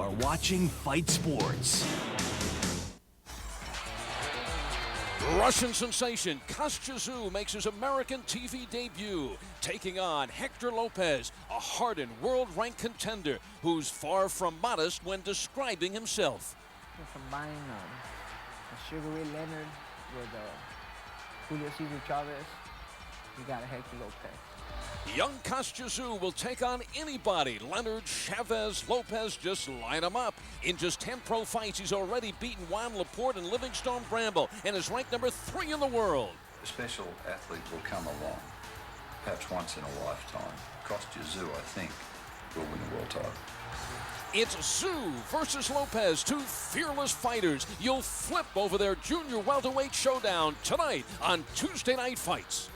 are watching Fight Sports. Russian sensation Kostya Tszyu makes his American TV debut, taking on Hector Lopez, a hardened world-ranked contender who's far from modest when describing himself. Combining Sugar Ray Leonard with Julio Cesar Chavez, you got a Hector Lopez. Young Kostya Tszyu will take on anybody. Leonard, Chavez, Lopez, just line them up. In just 10 pro fights, he's already beaten Juan Laporte and Livingstone Bramble and is ranked number 3 in the world. A special athlete will come along, perhaps once in a lifetime. Kostya Tszyu, I think, will win the world title. It's Tszyu versus Lopez, two fearless fighters. You'll flip over their junior welterweight showdown tonight on Tuesday Night Fights.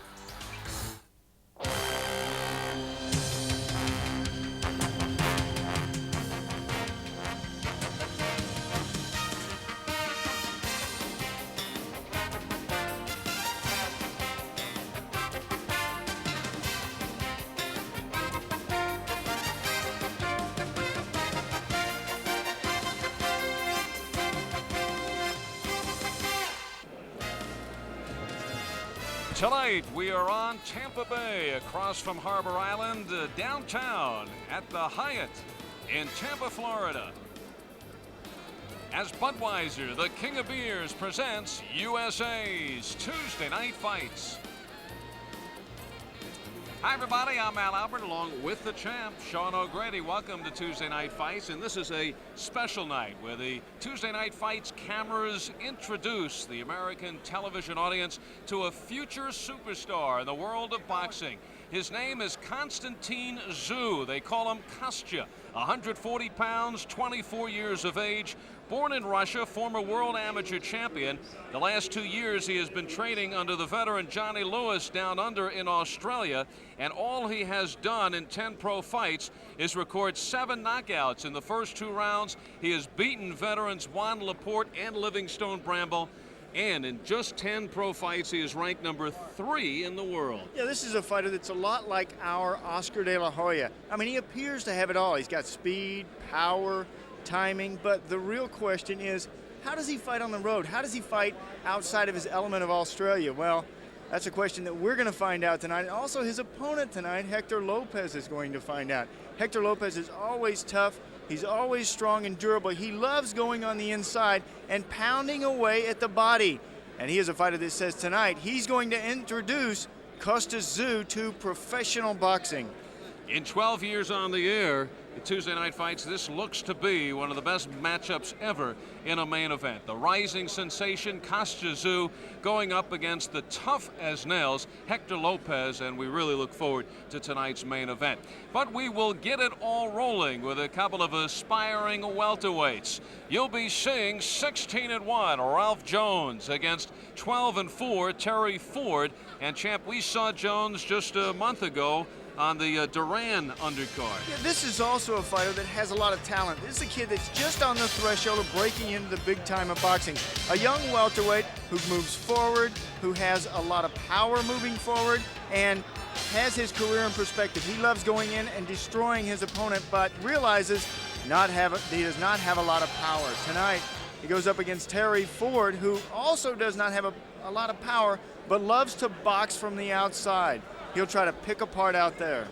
Tonight, we are on Tampa Bay, across from Harbor Island, downtown at the Hyatt in Tampa, Florida. As Budweiser, the king of beers, presents USA's Tuesday Night Fights. Hi, everybody. I'm Al Albert, along with the champ, Sean O'Grady. Welcome to Tuesday Night Fights, and this is a special night where the Tuesday Night Fights cameras introduce the American television audience to a future superstar in the world of boxing. His name is Kostya Tszyu. They call him Kostya. 140 pounds, 24 years of age, born in Russia, former world amateur champion. The last 2 years he has been training under the veteran Johnny Lewis down under in Australia, and all he has done in 10 pro fights is record 7 knockouts. In the first 2 rounds, he has beaten veterans Juan Laporte and Livingstone Bramble. And in just 10 pro fights, he is ranked number 3 in the world. Yeah, this is a fighter that's a lot like our Oscar de la Hoya. I mean, he appears to have it all. He's got speed, power, timing, but the real question is, how does he fight on the road? How does he fight outside of his element of Australia? Well, that's a question that we're going to find out tonight. And also his opponent tonight, Hector Lopez, is going to find out. Hector Lopez is always tough. He's always strong and durable. He loves going on the inside and pounding away at the body. And he is a fighter that says tonight he's going to introduce Kostya Tszyu to professional boxing. In 12 years on the air, the Tuesday Night Fights, this looks to be one of the best matchups ever in a main event. The rising sensation, Kostya Tszyu, going up against the tough as nails, Hector Lopez, and we really look forward to tonight's main event. But we will get it all rolling with a couple of aspiring welterweights. You'll be seeing 16-1 Ralph Jones against 12-4 Terry Ford. And champ, we saw Jones just a month ago on the Duran undercard. Yeah, this is also a fighter that has a lot of talent. This is a kid that's just on the threshold of breaking into the big time of boxing. A young welterweight who moves forward, who has a lot of power moving forward, and has his career in perspective. He loves going in and destroying his opponent, but realizes he does not have a lot of power. Tonight, he goes up against Terry Ford, who also does not have a lot of power, but loves to box from the outside. He'll try to pick apart out there.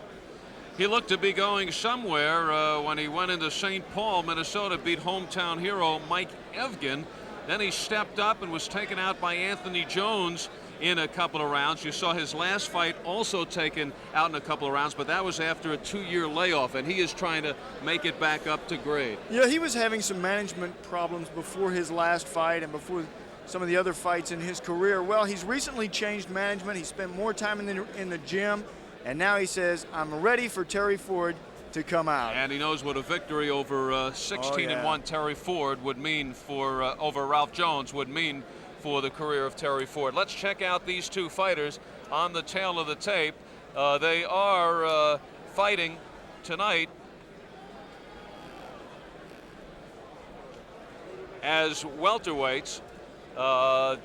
He looked to be going somewhere when he went into St. Paul, Minnesota, beat hometown hero Mike Evgen. Then he stepped up and was taken out by Anthony Jones in a couple of rounds. You saw his last fight also taken out in a couple of rounds, but that was after a 2-year layoff, and he is trying to make it back up to grade. Yeah, he was having some management problems before his last fight and before some of the other fights in his career. Well, he's recently changed management. He spent more time in the gym, and now he says, I'm ready for Terry Ford to come out. And he knows what a victory over 16-1 Terry Ford would mean for, over Ralph Jones would mean for the career of Terry Ford. Let's check out these two fighters on the tail of the tape. They are fighting tonight as welterweights.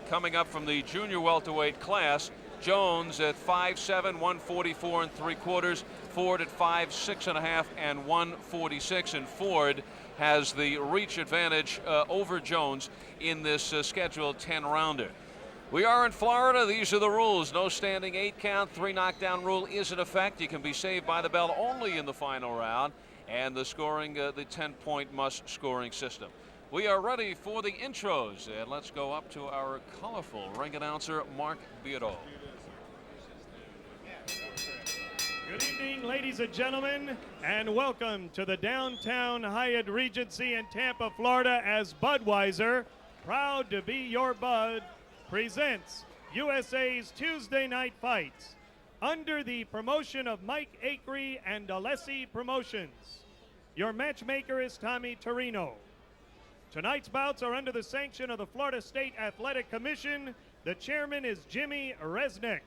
Coming up from the junior welterweight class, Jones at 5'7", 144 3/4, Ford at 5'6 1/2 and 146, and Ford has the reach advantage over Jones in this scheduled 10-rounder. We are in Florida. These are the rules. No standing 8 count, 3 knockdown rule is in effect. You can be saved by the bell only in the final round. And the scoring, the 10-point must scoring system. We are ready for the intros, and let's go up to our colorful ring announcer, Mark Biro. Good evening, ladies and gentlemen, and welcome to the downtown Hyatt Regency in Tampa, Florida, as Budweiser, proud to be your bud, presents USA's Tuesday Night Fights under the promotion of Mike Acree and Alessi Promotions. Your matchmaker is Tommy Torino. Tonight's bouts are under the sanction of the Florida State Athletic Commission. The chairman is Jimmy Resnick.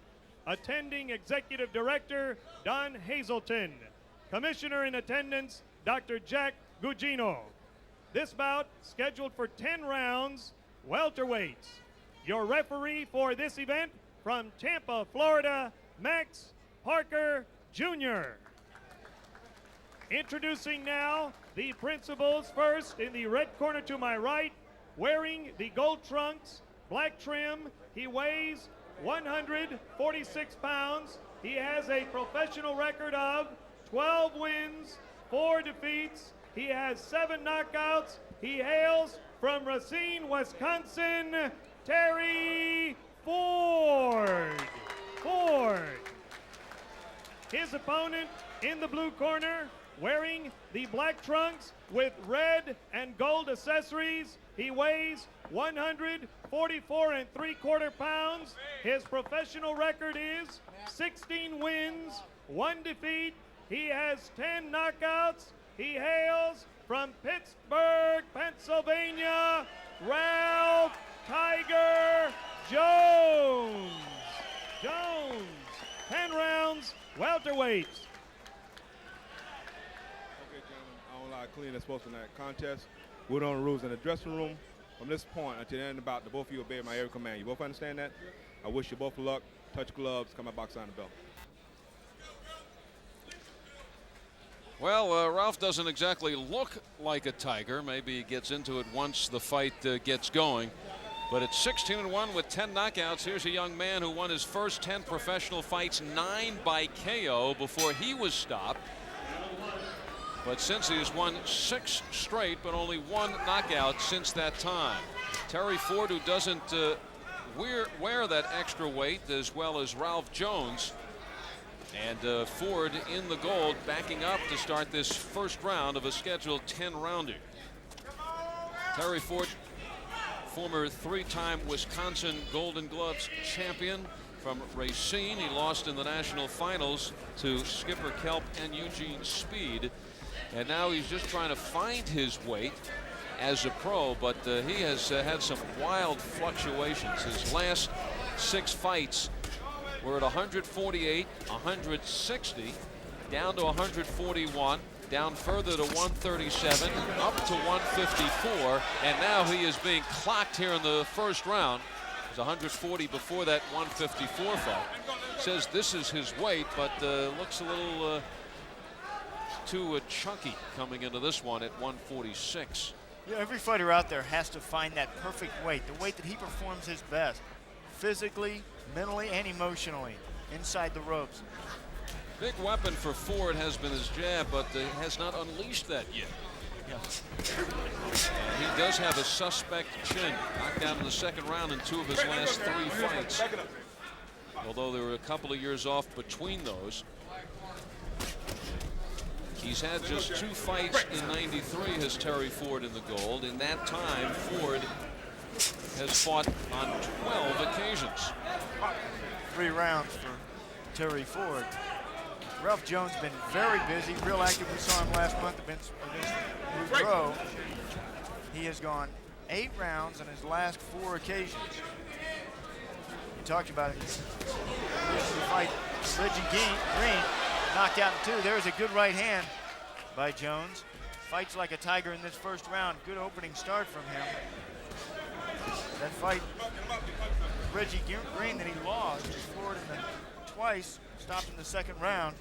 Attending Executive Director, Don Hazelton. Commissioner in attendance, Dr. Jack Gugino. This bout, scheduled for 10 rounds, welterweights. Your referee for this event, from Tampa, Florida, Max Parker Jr. Introducing now the principals. First, in the red corner to my right, wearing the gold trunks, black trim, he weighs 146 pounds. He has a professional record of 12 wins, 4 defeats. He has 7 knockouts. He hails from Racine, Wisconsin, Terry Ford. His opponent in the blue corner, wearing the black trunks with red and gold accessories. He weighs 144 3/4 pounds. His professional record is 16 wins, 1 defeat. He has 10 knockouts. He hails from Pittsburgh, Pennsylvania, Ralph Tiger Jones. 10 rounds, welterweights. Okay, gentlemen, I don't like clean and supposed in that contest. We're on the rules in the dressing room. From this point until the end about, the both of you obey my every command. You both understand that? I wish you both luck. Touch gloves, come out, box on the belt. Well, Ralph doesn't exactly look like a tiger. Maybe he gets into it once the fight gets going. But it's 16-1 with 10 knockouts. Here's a young man who won his first 10 professional fights, 9 by KO before he was stopped. But since he has won 6 straight, but only 1 knockout since that time. Terry Ford, who doesn't wear that extra weight, as well as Ralph Jones. And Ford in the gold, backing up to start this first round of a scheduled 10-rounder. Terry Ford, former 3-time Wisconsin Golden Gloves champion from Racine. He lost in the national finals to Skipper Kelp and Eugene Speed. And now he's just trying to find his weight as a pro, but he has had some wild fluctuations. His last 6 fights were at 148, 160, down to 141, down further to 137, up to 154, and now he is being clocked here in the first round. It was 140 before that 154 fight. Says this is his weight, but looks a little too chunky coming into this one at 146. Yeah, every fighter out there has to find that perfect weight, the weight that he performs his best, physically, mentally, and emotionally, inside the ropes. Big weapon for Ford has been his jab, but has not unleashed that yet. Yes. And he does have a suspect chin, knocked out in the second round in 2 of his last 3 fights. Although there were a couple of years off between those. He's had just 2 fights in '93, has Terry Ford in the gold. In that time, Ford has fought on 12 occasions. 3 rounds for Terry Ford. Ralph Jones been very busy, real active. We saw him last month against Boudreaux. He has gone 8 rounds on his last 4 occasions. We talked about it. The fight, Reggie Green, knocked out in 2. There's a good right hand by Jones. Fights like a tiger in this first round. Good opening start from him. That fight, Reggie Green, that he lost, he floored him twice, stopped in the second round.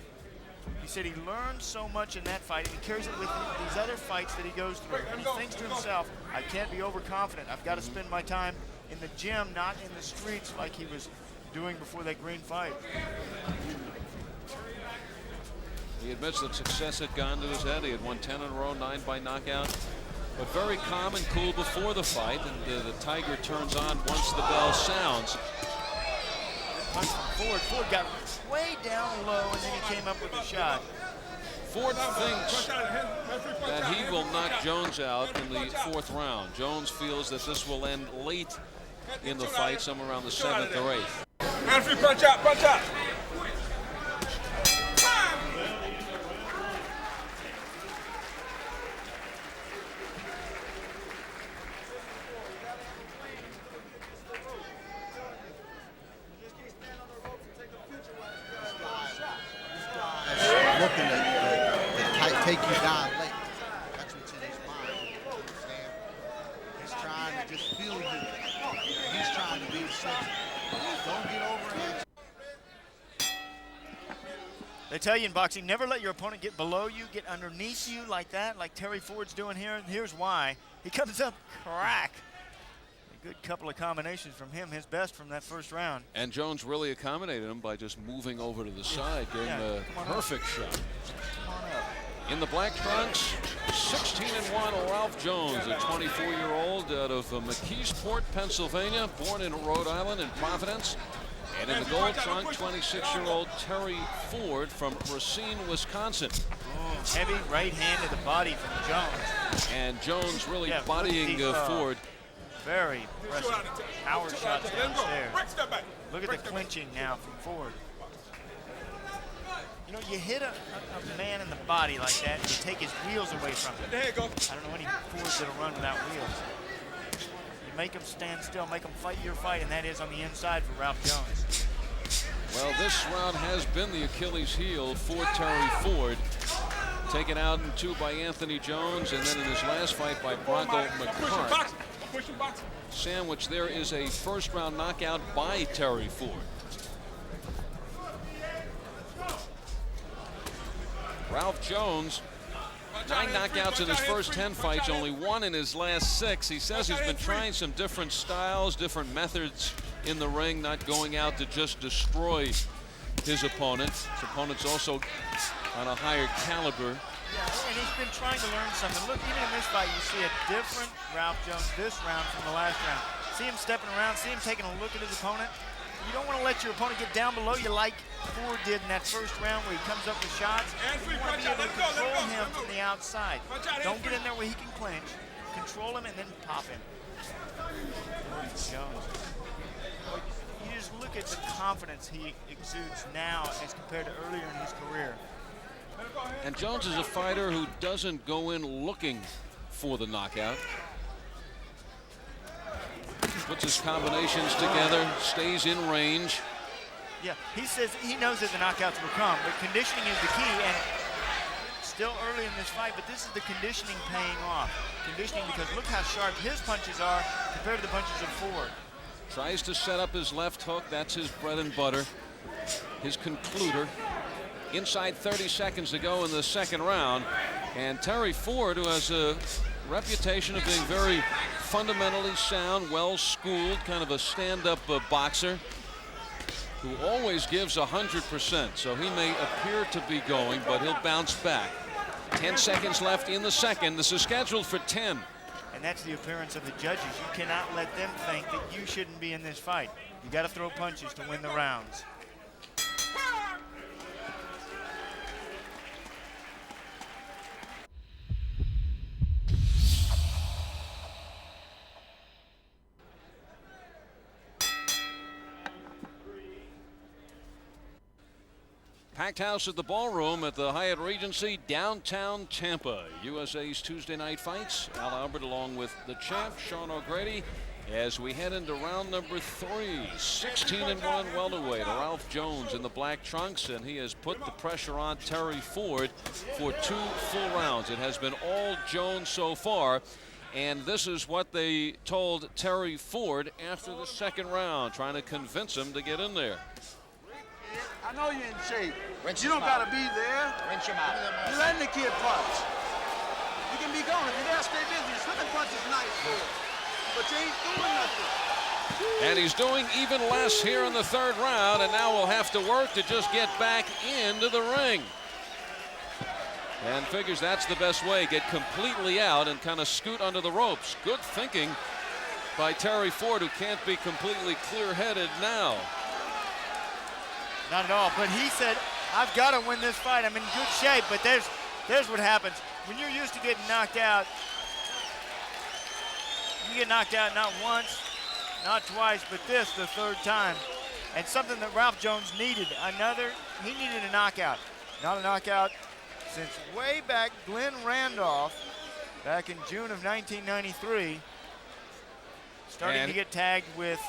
He said he learned so much in that fight, and he carries it with these other fights that he goes through. And he thinks to himself, I can't be overconfident. I've got to spend my time in the gym, not in the streets like he was doing before that green fight. He admits that success had gone to his head. He had won 10 in a row, 9 by knockout. But very calm and cool before the fight, and the Tiger turns on once the bell sounds. Ford got way down low, and then he came up with a shot. Ford thinks that he will knock Jones out in the 4th round. Jones feels that this will end late in the fight, somewhere around the 7th or 8th. Hand free, punch out, punch out. Looking to take you down late. That's what's in his mind. He's trying to just feel you. He's trying to be the center. Don't get overreaction. They tell you in boxing, never let your opponent get below you, get underneath you like that, like Terry Ford's doing here. And here's why. He comes up, crack. A good couple of combinations from him, his best from that first round. And Jones really accommodated him by just moving over to the side, giving him a perfect shot. In the black trunks, 16-1 Ralph Jones, a 24-year-old out of McKeesport, Pennsylvania, born in Rhode Island in Providence. And in the gold trunk, 26-year-old Terry Ford from Racine, Wisconsin. Heavy right hand to the body from Jones. And Jones really bodying Ford. Very impressive power shots downstairs. Look at the clinching now from Ford. You know, you hit a man in the body like that, and you take his wheels away from him. There you go. I don't know any Fords that'll run without wheels. You make them stand still, make them fight your fight, and that is on the inside for Ralph Jones. Well, this round has been the Achilles heel for Terry Ford. Taken out in 2 by Anthony Jones, and then in his last fight by Bronco McCart. Sandwich there is a first-round knockout by Terry Ford. Ralph Jones, 9 knockouts in his first 10 fights, only 1 in his last 6. He says he's been trying some different styles, different methods in the ring, not going out to just destroy his opponent. His opponent's also on a higher caliber. Yeah, and he's been trying to learn something. Look, even in this fight, you see a different Ralph Jones this round from the last round. See him stepping around, see him taking a look at his opponent. You don't want to let your opponent get down below you like Ford did in that first round where he comes up with shots. You want to be able to control him from the outside. Don't get in there where he can clinch. Control him and then pop him. Jones. You just look at the confidence he exudes now as compared to earlier in his career. And Jones is a fighter who doesn't go in looking for the knockout. Puts his combinations together, stays in range. Yeah, he says he knows that the knockouts will come, but conditioning is the key, and still early in this fight, but this is the conditioning paying off. Conditioning because look how sharp his punches are compared to the punches of Ford. Tries to set up his left hook. That's his bread and butter, his concluder. Inside 30 seconds to go in the second round. And Terry Ford, who has a reputation of being very fundamentally sound, well-schooled, kind of a stand-up boxer, who always gives 100%. So he may appear to be going, but he'll bounce back. 10 seconds left in the second. This is scheduled for 10. And that's the appearance of the judges. You cannot let them think that you shouldn't be in this fight. You got to throw punches to win the rounds. Packed house at the ballroom at the Hyatt Regency, downtown Tampa. USA's Tuesday night fights. Al Albert along with the champ, Sean O'Grady, as we head into round number 3. 16-1 welterweight, Ralph Jones in the black trunks, and he has put the pressure on Terry Ford for 2 full rounds. It has been all Jones so far, and this is what they told Terry Ford after the second round, trying to convince him to get in there. I know you're in shape. Rinse You your don't mouth. gotta be there. Rinse your mouth. You're letting the kid punch. You can be gone. If you're there, stay busy. Slipping punch is nice for it. But you ain't doing nothing. And he's doing even less here in the third round, and now will have to work to just get back into the ring. And figures that's the best way, get completely out and kind of scoot under the ropes. Good thinking by Terry Ford, who can't be completely clear-headed now. Not at all, but he said, I've got to win this fight. I'm in good shape, but there's what happens. When you're used to getting knocked out, you get knocked out not once, not twice, but the third time. And something that Ralph Jones needed, he needed a knockout. Not a knockout since way back Glenn Randolph, back in June of 1993, starting to get tagged with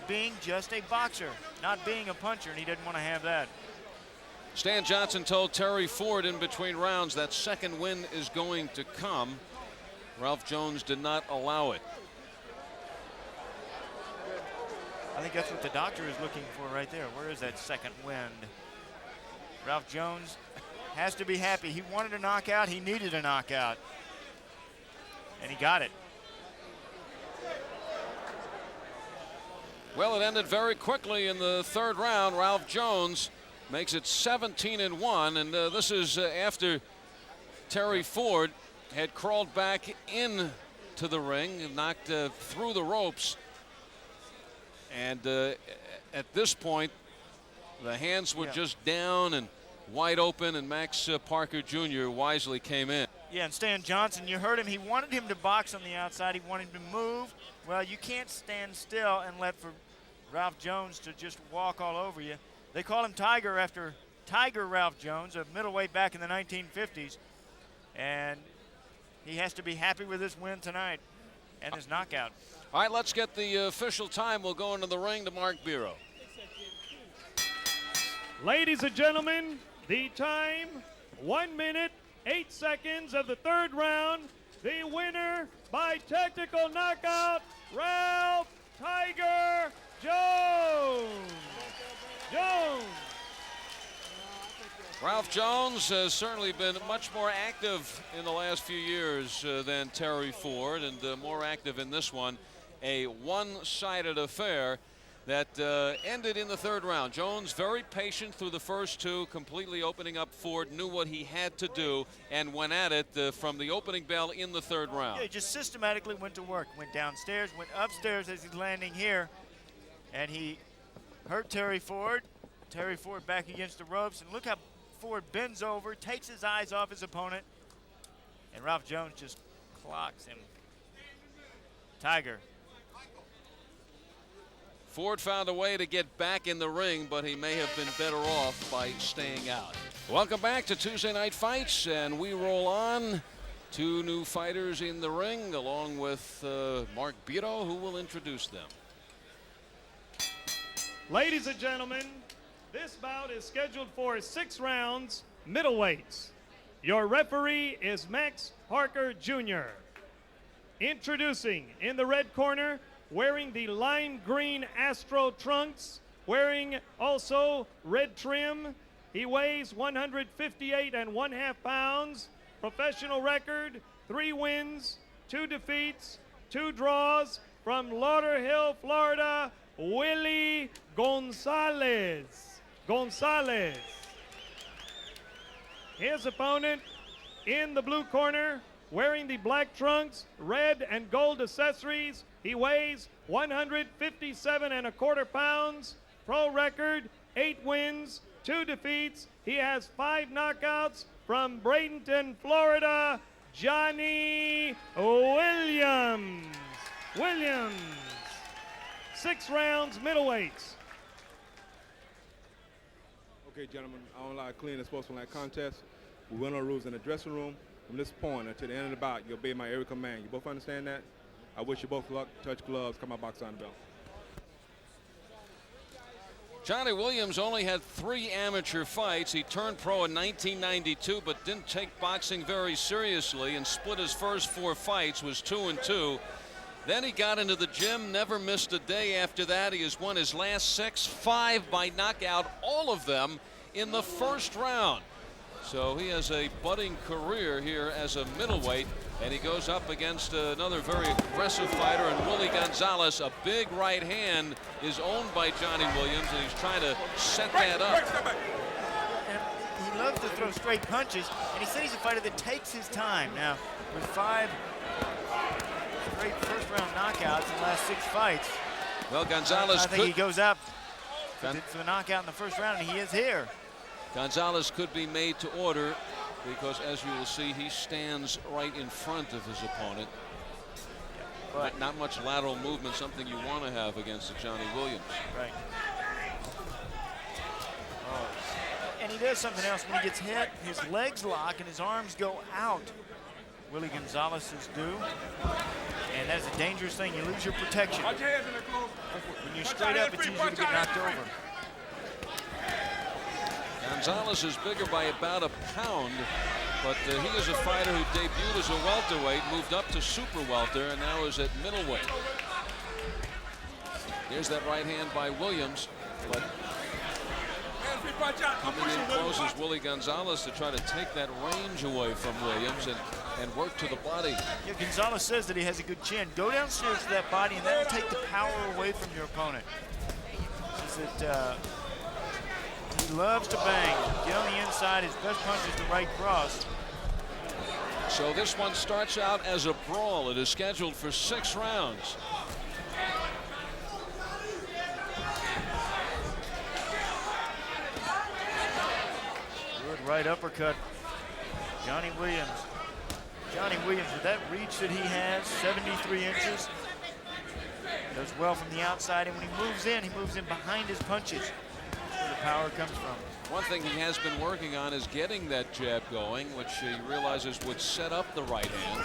being just a boxer, not being a puncher, and he didn't want to have that. Stan Johnson told Terry Ford in between rounds that second win is going to come. Ralph Jones did not allow it. I think that's what the doctor is looking for right there. Where is that second wind? Ralph Jones has to be happy. He wanted a knockout. He needed a knockout. And he got it. Well, it ended very quickly in the third round. Ralph Jones makes it 17-1, and this is after Terry Ford had crawled back into the ring and knocked through the ropes. And at this point, the hands were just down and wide open, and Max Parker Jr. wisely came in. Yeah, and Stan Johnson, you heard him. He wanted him to box on the outside. He wanted him to move. Well, you can't stand still and let for Ralph Jones to just walk all over you. They call him Tiger after Tiger Ralph Jones, a middleweight back in the 1950s. And he has to be happy with this win tonight and his knockout. All right, let's get the official time. We'll go into the ring to Mark Biro. Ladies and gentlemen, the time, 1 minute, 8 seconds of the third round. The winner by technical knockout, Ralph Tiger Jones. Ralph Jones has certainly been much more active in the last few years than Terry Ford, and more active in this one. A one-sided affair that ended in the third round. Jones very patient through the first two, completely opening up Ford, knew what he had to do, and went at it from the opening bell in the third round. Yeah, he just systematically went to work. Went downstairs, went upstairs as he's landing here, and he hurt Terry Ford. Terry Ford back against the ropes, and look how Ford bends over, takes his eyes off his opponent, and Ralph Jones just clocks him. Tiger. Ford found a way to get back in the ring, but he may have been better off by staying out. Welcome back to Tuesday Night Fights, and we roll on. Two new fighters in the ring, along with Mark Biro, who will introduce them. Ladies and gentlemen, this bout is scheduled for 6 rounds, middleweights. Your referee is Max Parker Jr. Introducing in the red corner, wearing the lime green Astro trunks, wearing also red trim. He weighs 158.5 pounds. Professional record, 3 wins, 2 defeats, 2 draws. From Lauderhill, Florida, Willie Gonzalez. His opponent in the blue corner, wearing the black trunks, red and gold accessories. He weighs 157.25 pounds. Pro record, 8 wins, 2 defeats. He has 5 knockouts. From Bradenton, Florida, Johnny Williams. 6 rounds, middleweights. Okay, gentlemen, I don't like clean and sportsmanlike contest. We win or lose in the dressing room. From this point until the end of the bout, you'll obey my every command. You both understand that? I wish you both luck. Touch gloves. Come out, box on the bell. Johnny Williams only had 3 amateur fights. He turned pro in 1992, but didn't take boxing very seriously and split his first 4 fights, was 2-2. Then he got into the gym, never missed a day after that. He has won his last 6, 5 by knockout, all of them in the first round. So he has a budding career here as a middleweight, and he goes up against another very aggressive fighter, and Willie Gonzalez. A big right hand is owned by Johnny Williams, and he's trying to set that up. And he loves to throw straight punches, and he said he's a fighter that takes his time. Now, with 5 straight first-round knockouts in the last 6 fights, well, Gonzalez I think he goes up to a knockout in the first round, and he is here. Gonzalez could be made to order because, as you will see, he stands right in front of his opponent. But not much lateral movement, something you want to have against a Johnny Williams. Right. Oh. And he does something else. When he gets hit, his legs lock and his arms go out. Willie Gonzalez's do. And that's a dangerous thing. You lose your protection. When you're straight up, it's easy to get knocked over. Gonzalez is bigger by about a pound, but he is a fighter who debuted as a welterweight, moved up to super welter, and now is at middleweight. Here's that right hand by Williams, but coming in close is Willie Gonzalez to try to take that range away from Williams and work to the body. Yeah, Gonzalez says that he has a good chin. Go downstairs to that body, and that'll take the power away from your opponent. Says that he loves to bang. Get on the inside. His best punch is the right cross. So this one starts out as a brawl. It is scheduled for 6 rounds. Good right uppercut. Johnny Williams. Johnny Williams, with that reach that he has, 73 inches, does well from the outside, and when he moves in behind his punches. Where the power comes from. One thing he has been working on is getting that jab going, which he realizes would set up the right hand.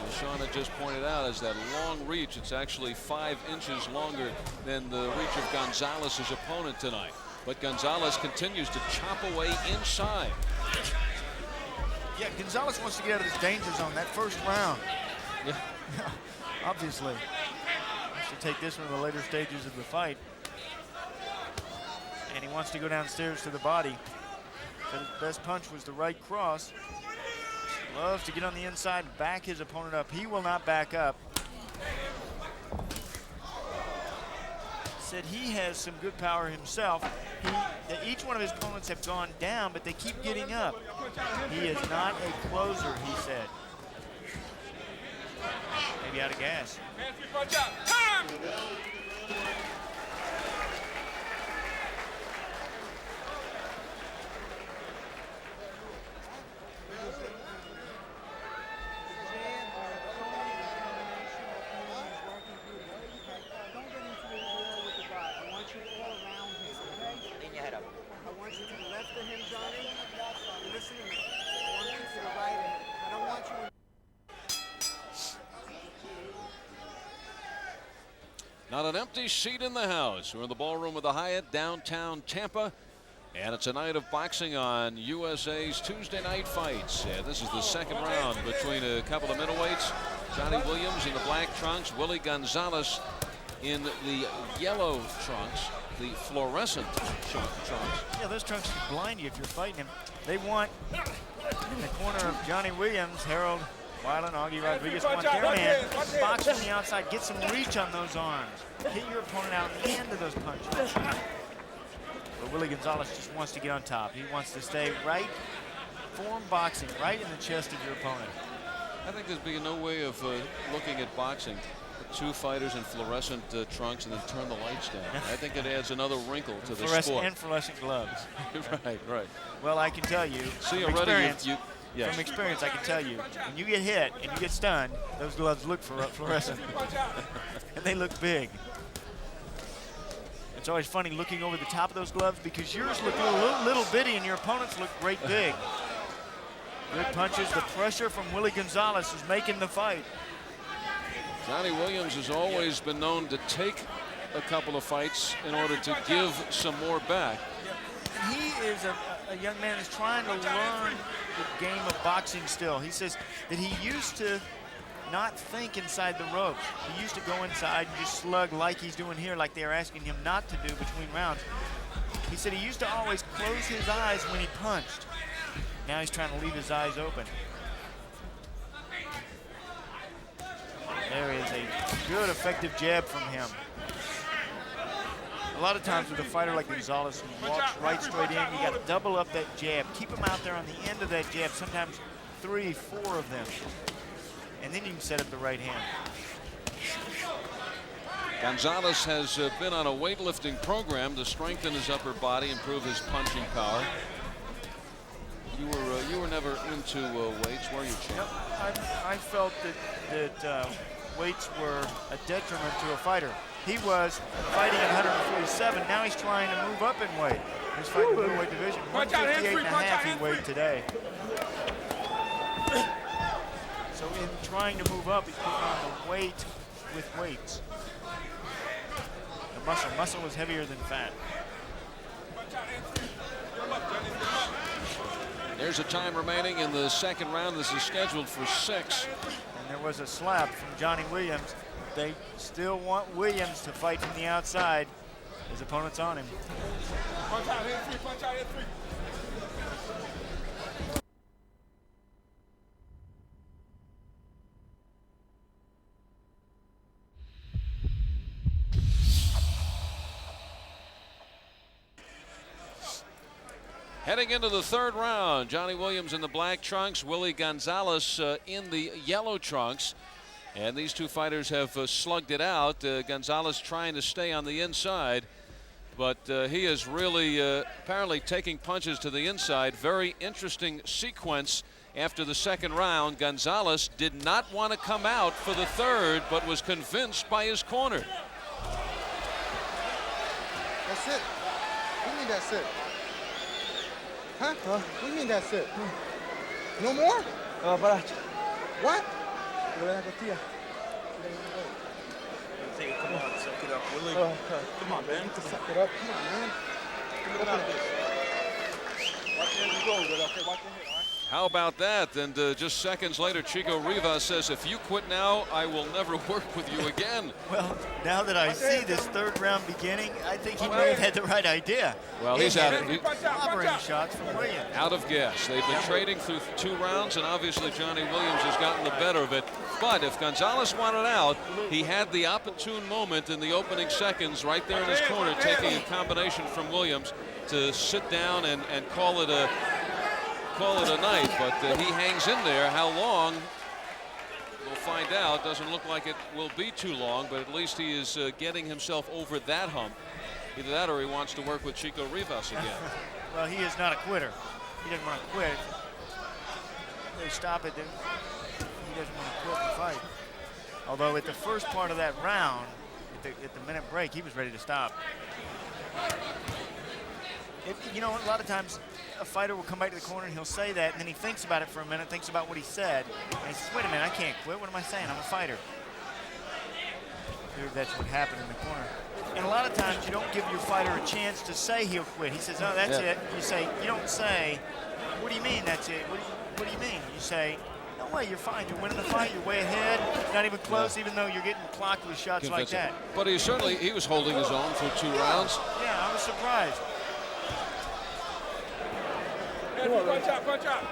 As Shauna just pointed out, is that long reach. It's actually 5 inches longer than the reach of Gonzalez's opponent tonight. But Gonzalez continues to chop away inside. Yeah, Gonzalez wants to get out of this danger zone, that first round. Yeah. Obviously. Wants to take this one to the later stages of the fight. And he wants to go downstairs to the body. But his best punch was the right cross. Loves to get on the inside and back his opponent up. He will not back up. Said he has some good power himself. Each one of his opponents have gone down, but they keep getting up. He is not a closer, he said. Maybe out of gas. Not an empty seat in the house. We're in the ballroom of the Hyatt, downtown Tampa. And it's a night of boxing on USA's Tuesday Night Fights. And this is the second round between a couple of middleweights. Johnny Williams in the black trunks, Willie Gonzalez in the yellow trunks, the fluorescent trunks. Yeah, those trunks can blind you if you're fighting him. They want, in the corner of Johnny Williams, Harold Weiland, Augie Rodriguez want their man box from the outside, get some reach on those arms, hit your opponent out in the end of those punches. But Willie Gonzalez just wants to get on top. He wants to stay right, form boxing, right in the chest of your opponent. I think there's been no way of looking at boxing. 2 fighters in fluorescent trunks and then turn the lights down. I think it adds another wrinkle to the sport. And fluorescent gloves. Right. Well, I can tell you, see, from experience, yes. From experience, I can tell you, when you get hit and you get stunned, those gloves look fluorescent. And they look big. It's always funny looking over the top of those gloves because yours look a little bitty and your opponents look great big. Good punches. The pressure from Willie Gonzalez is making the fight. Johnny Williams has always been known to take a couple of fights in order to give some more back. He is a young man who's trying to learn the game of boxing still. He says that he used to not think inside the ropes. He used to go inside and just slug like he's doing here, like they're asking him not to do between rounds. He said he used to always close his eyes when he punched. Now he's trying to leave his eyes open. There is a good, effective jab from him. A lot of times with a fighter like Gonzalez who walks right straight in, you got to double up that jab. Keep him out there on the end of that jab, sometimes 3, 4 of them. And then you can set up the right hand. Gonzalez has been on a weightlifting program to strengthen his upper body, improve his punching power. You were never into weights, were you, champ? I felt that weights were a detriment to a fighter. He was fighting at 147. Now he's trying to move up in weight. He's fighting the middleweight division. 158.5 he weighed today. So in trying to move up, he's putting on the weight with weights. The muscle is heavier than fat. There's a time remaining in the second round. This is scheduled for 6. And there was a slap from Johnny Williams. They still want Williams to fight from the outside. His opponent's on him. Punch out, hit 3, punch out, hit 3. Heading into the third round, Johnny Williams in the black trunks, Willie Gonzalez in the yellow trunks. And these two fighters have slugged it out. Gonzalez trying to stay on the inside, but he is really apparently taking punches to the inside. Very interesting sequence after the second round. Gonzalez did not want to come out for the third, but was convinced by his corner. That's it. What do you mean that's it? Huh? What do you mean that's it? No more? What? Come on, suck it up, Willie. Come on, man. Suck it up. Come on, man. Come on, watch your head go, okay? Watch your head, all right? How about that? And just seconds later, Chico Rivas says, if you quit now, I will never work with you again. Well, now that I see this third round beginning, I think he may have had the right idea. Well, he's out of clobbering shots from Williams. Out of gas. They've been trading through 2 rounds, and obviously Johnny Williams has gotten the better of it. But if Gonzalez wanted out, he had the opportune moment in the opening seconds right there in his corner, taking a combination from Williams to sit down and call it a night. But he hangs in there. How long? We'll find out. Doesn't look like it will be too long, but at least he is getting himself over that hump. Either that or he wants to work with Chico Rivas again. Well, he is not a quitter. He doesn't want to quit. They stop it, then he doesn't want to quit the fight. Although at the first part of that round, at the minute break, he was ready to stop. You know, a lot of times a fighter will come back to the corner and he'll say that, and then he thinks about it for a minute, thinks about what he said, and he says, wait a minute, I can't quit. What am I saying? I'm a fighter. That's what happened in the corner. And a lot of times you don't give your fighter a chance to say he'll quit. He says, oh, that's it. You say, you don't say, what do you mean that's it? What do you mean? You say, no way, you're fine. You're winning the fight. You're way ahead. Not even close, even though you're getting clocked with shots like that. But he was holding his own for 2 rounds. Yeah, I was surprised. Punch out.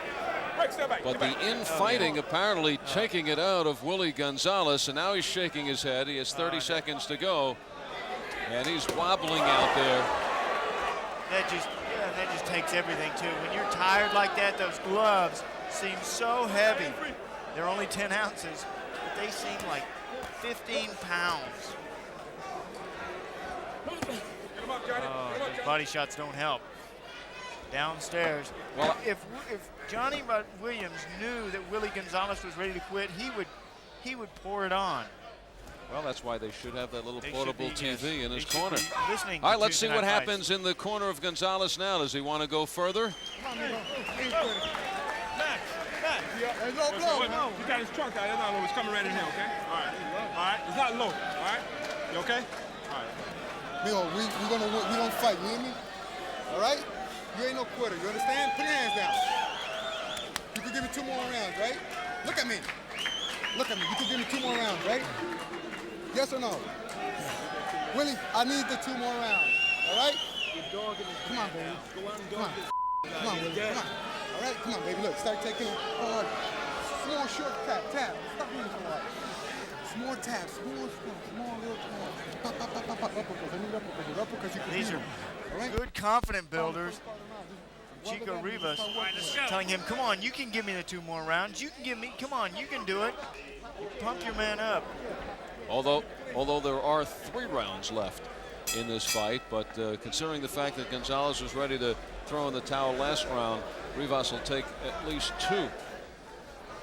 But the infighting apparently taking it out of Willie Gonzalez, and now he's shaking his head. He has 30 seconds to go, and he's wobbling out there. That just takes everything too. When you're tired like that, those gloves seem so heavy. They're only 10 ounces, but they seem like 15 pounds. Those body shots don't help. Downstairs. Well, if Johnny Williams knew that Willie Gonzalez was ready to quit, he would pour it on. Well, that's why they should have that little portable TV in his corner. Listening. All right, let's see what happens in the corner of Gonzalez now. Does he want to go further? Low. You got his trunk out. It's not low. It's coming right in here, okay? All right. It's not low. All right. You okay? All right. Mijo, we gonna fight. You hear me? All right? You ain't no quitter. You understand? Put your hands down. You can give me 2 more rounds, right? Look at me. Look at me. You can give me 2 more rounds, right? Yes or no? Willie, I need the 2 more rounds. All right? Come on, baby. Come on. Come on, Willie. Come on. All right? Come on, baby. Look, start taking hard. Small, short tap. Stop moving so hard. Small taps. Small little taps. Pop. Uppercuts. I need uppercuts. You can These do are them. All right? good, confident builders. Chico Rivas telling him, come on, you can give me the 2 more rounds. You can give me, come on, you can do it. You pump your man up. Although there are 3 rounds left in this fight, but considering the fact that Gonzalez was ready to throw in the towel last round, Rivas will take at least 2.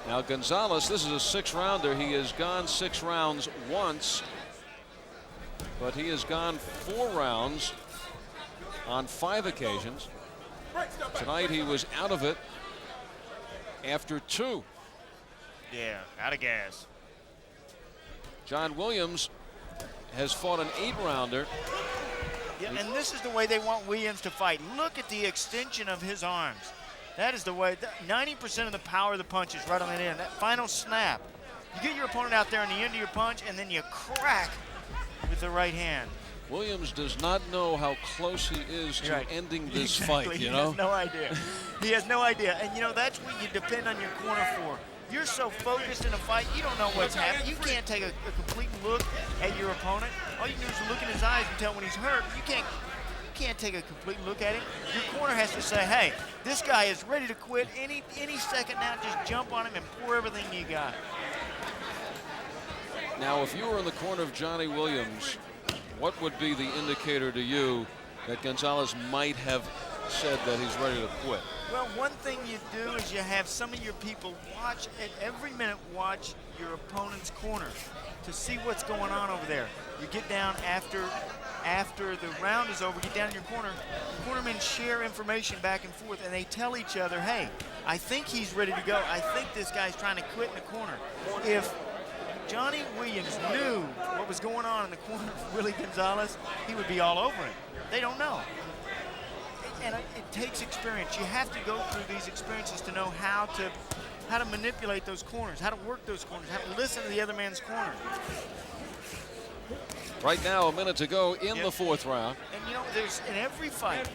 Now Gonzalez, this is a 6-rounder. He has gone 6 rounds once, but he has gone 4 rounds on 5 occasions. Tonight he was out of it after 2. Yeah, out of gas. John Williams has fought an 8-rounder. Yeah, and this is the way they want Williams to fight. Look at the extension of his arms. That is the way. 90% of the power of the punch is right on that end. That final snap. You get your opponent out there on the end of your punch, and then you crack with the right hand. Williams does not know how close he is to ending this fight, you know? He has no idea. He has no idea. And, you know, that's what you depend on your corner for. You're so focused in a fight, you don't know what's happening. You can't take a complete look at your opponent. All you can do is look in his eyes and tell when he's hurt. You can't take a complete look at him. Your corner has to say, hey, this guy is ready to quit any second now. Just jump on him and pour everything you got. Now, if you were in the corner of Johnny Williams, what would be the indicator to you that Gonzalez might have said that he's ready to quit? Well, one thing you do is you have some of your people watch, at every minute watch your opponent's corner to see what's going on over there. You get down after the round is over, get down in your corner. Cornermen share information back and forth, and they tell each other, hey, I think he's ready to go. I think this guy's trying to quit in the corner. If Johnny Williams knew what was going on in the corner of Willie Gonzalez, he would be all over him. They don't know. And it takes experience. You have to go through these experiences to know how to manipulate those corners, how to work those corners, how to listen to the other man's corner. Right now, a minute to go in the 4th round. And you know, there's in every fight,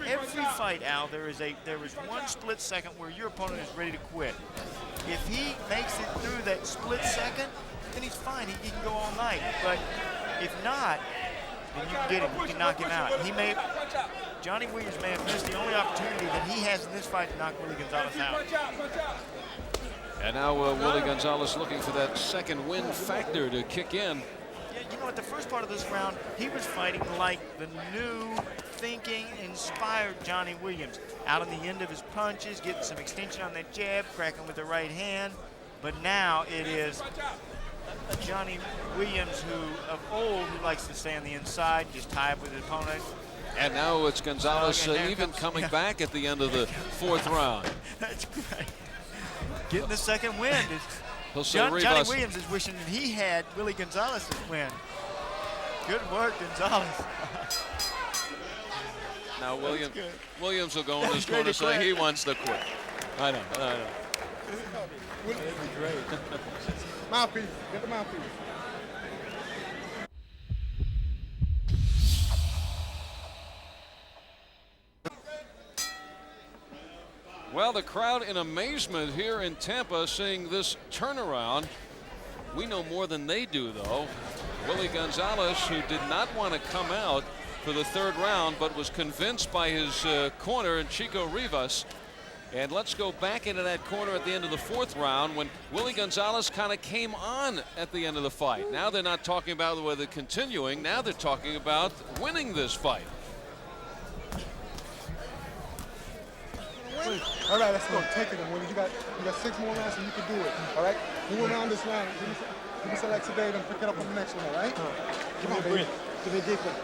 Al, there is one split second where your opponent is ready to quit. If he makes it through that split second, then he's fine. He can go all night. But if not, then you can get him. You can knock him out. Johnny Williams may have missed the only opportunity that he has in this fight to knock Willie Gonzalez out. And now Willie Gonzalez looking for that second win factor to kick in. Yeah, you know, at the first part of this round, he was fighting like the new, thinking, inspired Johnny Williams. Out on the end of his punches, getting some extension on that jab, cracking with the right hand. But now it is Johnny Williams, who of old, who likes to stay on the inside, just tie up with his opponent. And now it's Gonzalez even coming back at the end of the 4th round. That's great. Getting the second win. Johnny Williams is wishing that he had Willie Gonzalez's win. Good work, Gonzalez. Now Williams will go in his corner saying he wants to quit. I know. That'd be great. Mouthpiece. Get the mouthpiece. Well, the crowd in amazement here in Tampa seeing this turnaround. We know more than they do, though. Willie Gonzalez, who did not want to come out for the 3rd round, but was convinced by his corner and Chico Rivas. And let's go back into that corner at the end of the 4th round when Willie Gonzalez kind of came on at the end of the fight. Now they're not talking about whether continuing. Now they're talking about winning this fight. All right, let's go. Take it, Willie. You got 6 more rounds, and you can do it. All right. Move around this round. Give me some extra day, and pick it up on the next one. All right. Come on, baby. Give me deeper.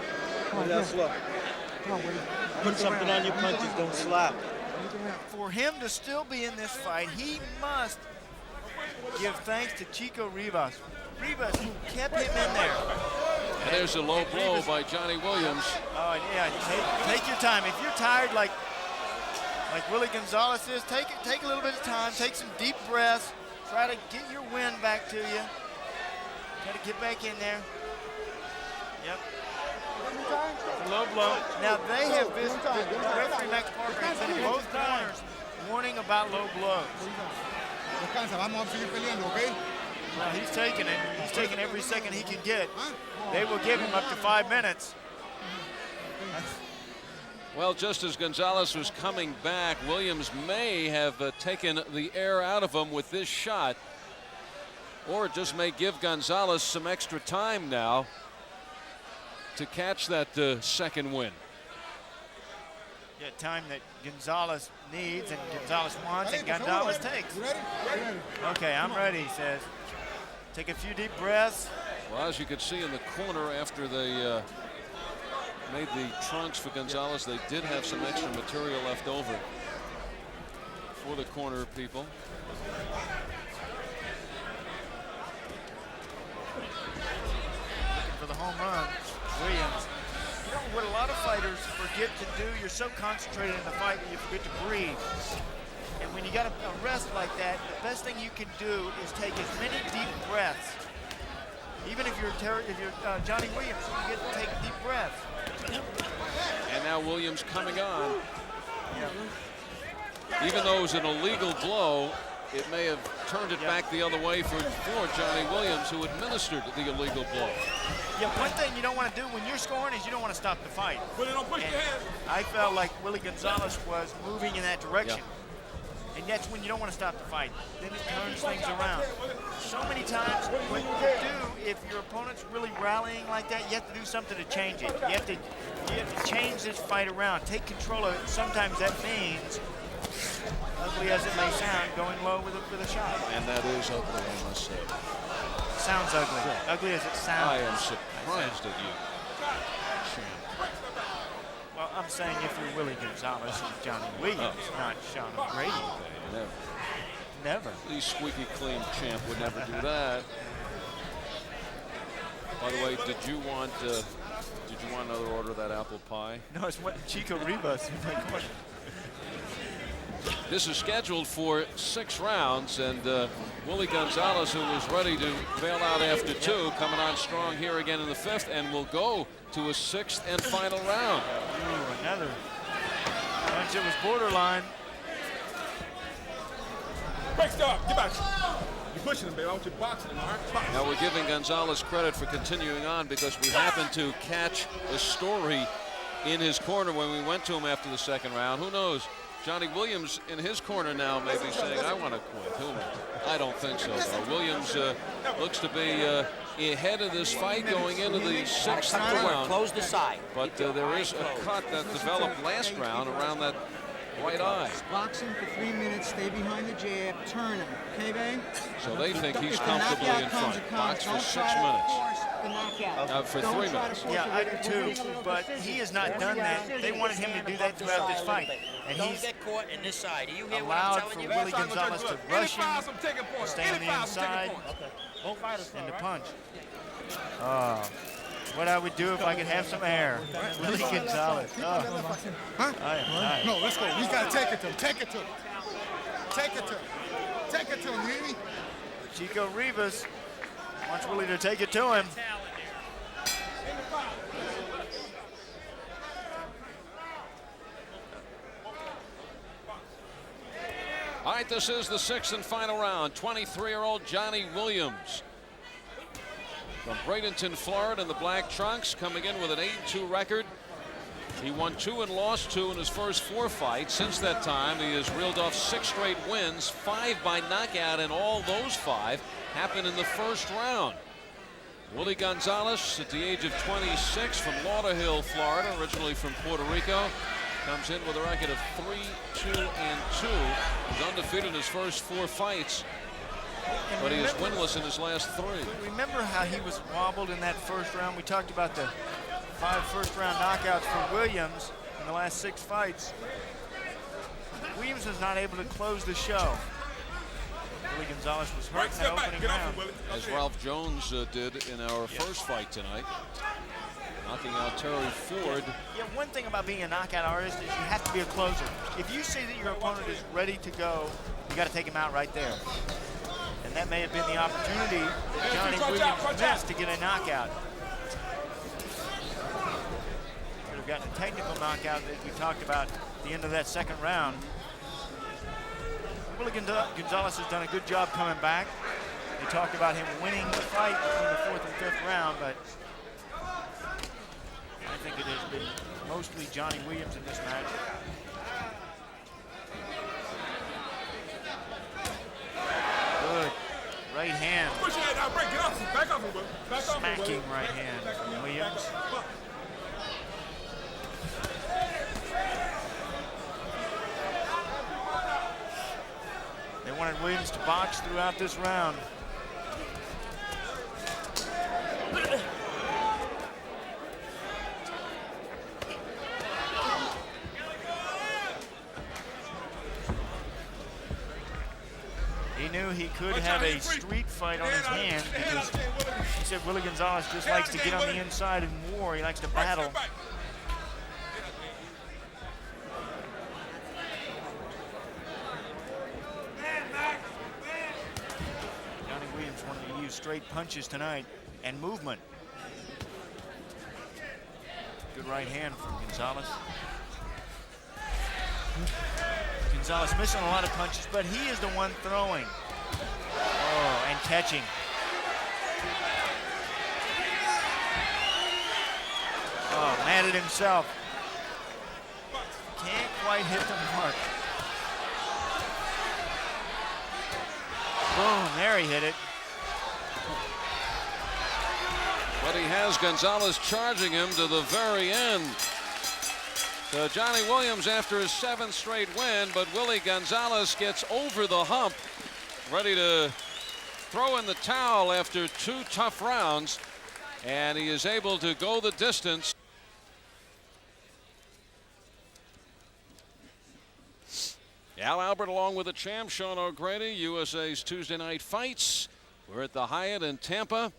Come on, that's slow. Come on, Willie. Put something on your punches. Don't slap. For him to still be in this fight, he must give thanks to Chico Rivas. Rivas, who kept him in there. And there's a low blow by Johnny Williams. Oh, yeah. Take your time. If you're tired, like Willie Gonzalez is, take a little bit of time, take some deep breaths, try to get your wind back to you. Got to get back in there. Yep. It's a low blow. Now they have visited, referee Max Parker has been in both corners warning about low blows. Well, he's taking it. He's taking every second he can get. They will give him up to 5 minutes. Well, just as Gonzalez was coming back, Williams may have taken the air out of him with this shot, or it just may give Gonzalez some extra time now to catch that second win. Yeah, time that Gonzalez needs and Gonzalez wants and Gonzalez takes. Okay, I'm ready, he says. Take a few deep breaths. Well, as you could see in the corner after they made the trunks for Gonzalez, they did have some extra material left over for the corner people. Looking for the home run, Williams. You know what a lot of fighters forget to do? You're so concentrated in the fight that you forget to breathe. And when you got a rest like that, the best thing you can do is take as many deep breaths. Even if you're Johnny Williams, you get to take deep breaths. And now Williams coming on. Even though it was an illegal blow, it may have turned it back the other way for Johnny Williams, who administered the illegal blow. Yeah, one thing you don't want to do when you're scoring is you don't want to stop the fight. I felt like Willie Gonzalez was moving in that direction. And that's when you don't want to stop the fight. Then it turns things around. So many times what you do, if your opponent's really rallying like that, you have to do something to change it. You have to change this fight around, take control of it. Sometimes that means, ugly as it may sound, going low with a shot. And that is ugly, I must say. Sounds ugly. Ugly as it sounds. I am surprised at you. Well, I'm saying if you're Willie Gonzalez and Johnny Williams, not Sean O'Grady. Never. Never. The squeaky clean champ would never do that. By the way, did you want another order of that apple pie? No, it's what Chico Rivas in my corner. This is scheduled for 6 rounds, and Willie Gonzalez, who was ready to bail out after 2, coming on strong here again in the 5th, and will go to a 6th and final round. Ooh, another punch that was borderline. Break, stop, get back. You're pushing him, baby. I want you boxing him, all right? Now we're giving Gonzalez credit for continuing on because we happened to catch a story in his corner when we went to him after the 2nd round. Who knows? Johnny Williams in his corner now may be saying, I want to quit. Who knows? I don't think so, though. Williams looks to be ahead of this fight going into the 6th round. Close the side. But there is a cut that developed last round around that right eye. Box him for 3 minutes, stay behind the jab, turn him. Okay, babe? So they think he's comfortably in front. Box for 6 minutes. For 3 minutes. Yeah, I do too, but he has not done that. They wanted him to do that throughout this fight. And he's get caught in this side. Are you hear allowed what I'm for telling Willie Gonzalez to rush him, stay on the inside, and to punch. What I would do if I could have some air. Willie Gonzalez. No, let's go. We got to take it to him. Take it to him. Take it to him. Take it to him, you hear me? Chico Rivas wants Willie to take it to him. All right, this is the 6th and final round. 23-year-old Johnny Williams from Bradenton, Florida, in the black trunks, coming in with an 8-2 record. He won 2 and lost 2 in his first 4 fights. Since that time, he has reeled off 6 straight wins, 5 by knockout, and all those 5 happened in the first round. Willie Gonzalez, at the age of 26, from Lauderhill, Florida, originally from Puerto Rico, comes in with a record of 3-2-2. He's undefeated in his first 4 fights, but he is winless in his last 3. Remember how he was wobbled in that first round? We talked about the 5 first-round knockouts for Williams in the last 6 fights. Williams was not able to close the show. Willie Gonzalez was hurt in that opening round. As Ralph Jones did in our first fight tonight, knocking out Terry Ford. Yeah, one thing about being a knockout artist is you have to be a closer. If you see that your opponent is ready to go, you got to take him out right there. And And that may have been the opportunity that Johnny Williams missed to get a knockout. Could have gotten a technical knockout that we talked about at the end of that second round. Willie Gonzalez has done a good job coming back. They talked about him winning the fight between the 4th and 5th round, but I think it has been mostly Johnny Williams in this match. Good right hand. Push your head out, break, get off, back off, bro. Back off, Smacking right hand from Williams. They wanted Williams to box throughout this round. He knew he could have a street fight on his hands because he said Willie Gonzalez just likes to get on the inside in war. He likes to battle. Johnny Williams wanted to use straight punches tonight and movement. Good right hand from Gonzalez. Gonzalez missing a lot of punches, but he is the one throwing. Oh, and catching. Oh, mad at himself. Can't quite hit the mark. Boom, there he hit it. But he has Gonzalez charging him to the very end. So Johnny Williams after his 7th straight win, but Willie Gonzalez gets over the hump, ready to throw in the towel after 2 tough rounds, and he is able to go the distance. Al Albert along with the champ, Sean O'Grady, USA's Tuesday Night Fights. We're at the Hyatt in Tampa.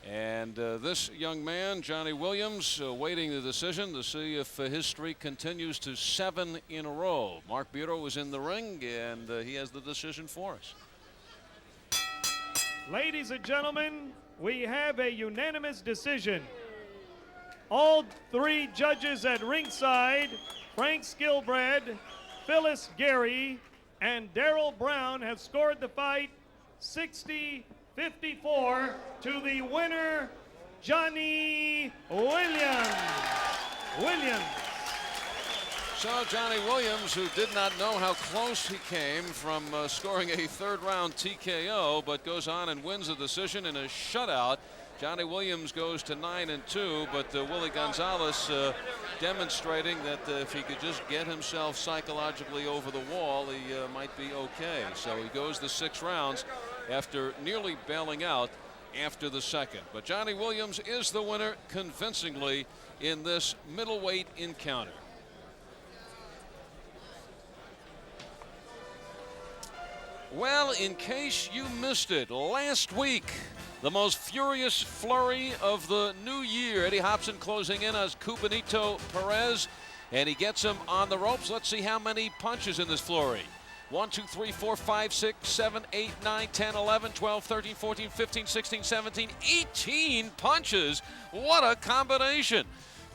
And this young man, Johnny Williams, awaiting the decision to see if his streak continues to 7 in a row. Mark Bureau is in the ring, and he has the decision for us. Ladies and gentlemen, we have a unanimous decision. All 3 judges at ringside, Frank Skilbred, Phyllis Gary, and Darrell Brown, have scored the fight 60-54 to the winner, Johnny Williams. So Johnny Williams, who did not know how close he came from scoring a 3rd round TKO, but goes on and wins the decision in a shutout. Johnny Williams goes to 9-2, but Willie Gonzalez demonstrating that if he could just get himself psychologically over the wall, he might be okay. So he goes the 6 rounds after nearly bailing out after the 2nd. But Johnny Williams is the winner convincingly in this middleweight encounter. Well, in case you missed it, last week, the most furious flurry of the new year. Eddie Hobson closing in as Cubanito Perez, and he gets him on the ropes. Let's see how many punches in this flurry. 1, 2, 3, 4, 5, 6, 7, 8, 9, 10, 11, 12, 13, 14, 15, 16, 17, 18 punches. What a combination.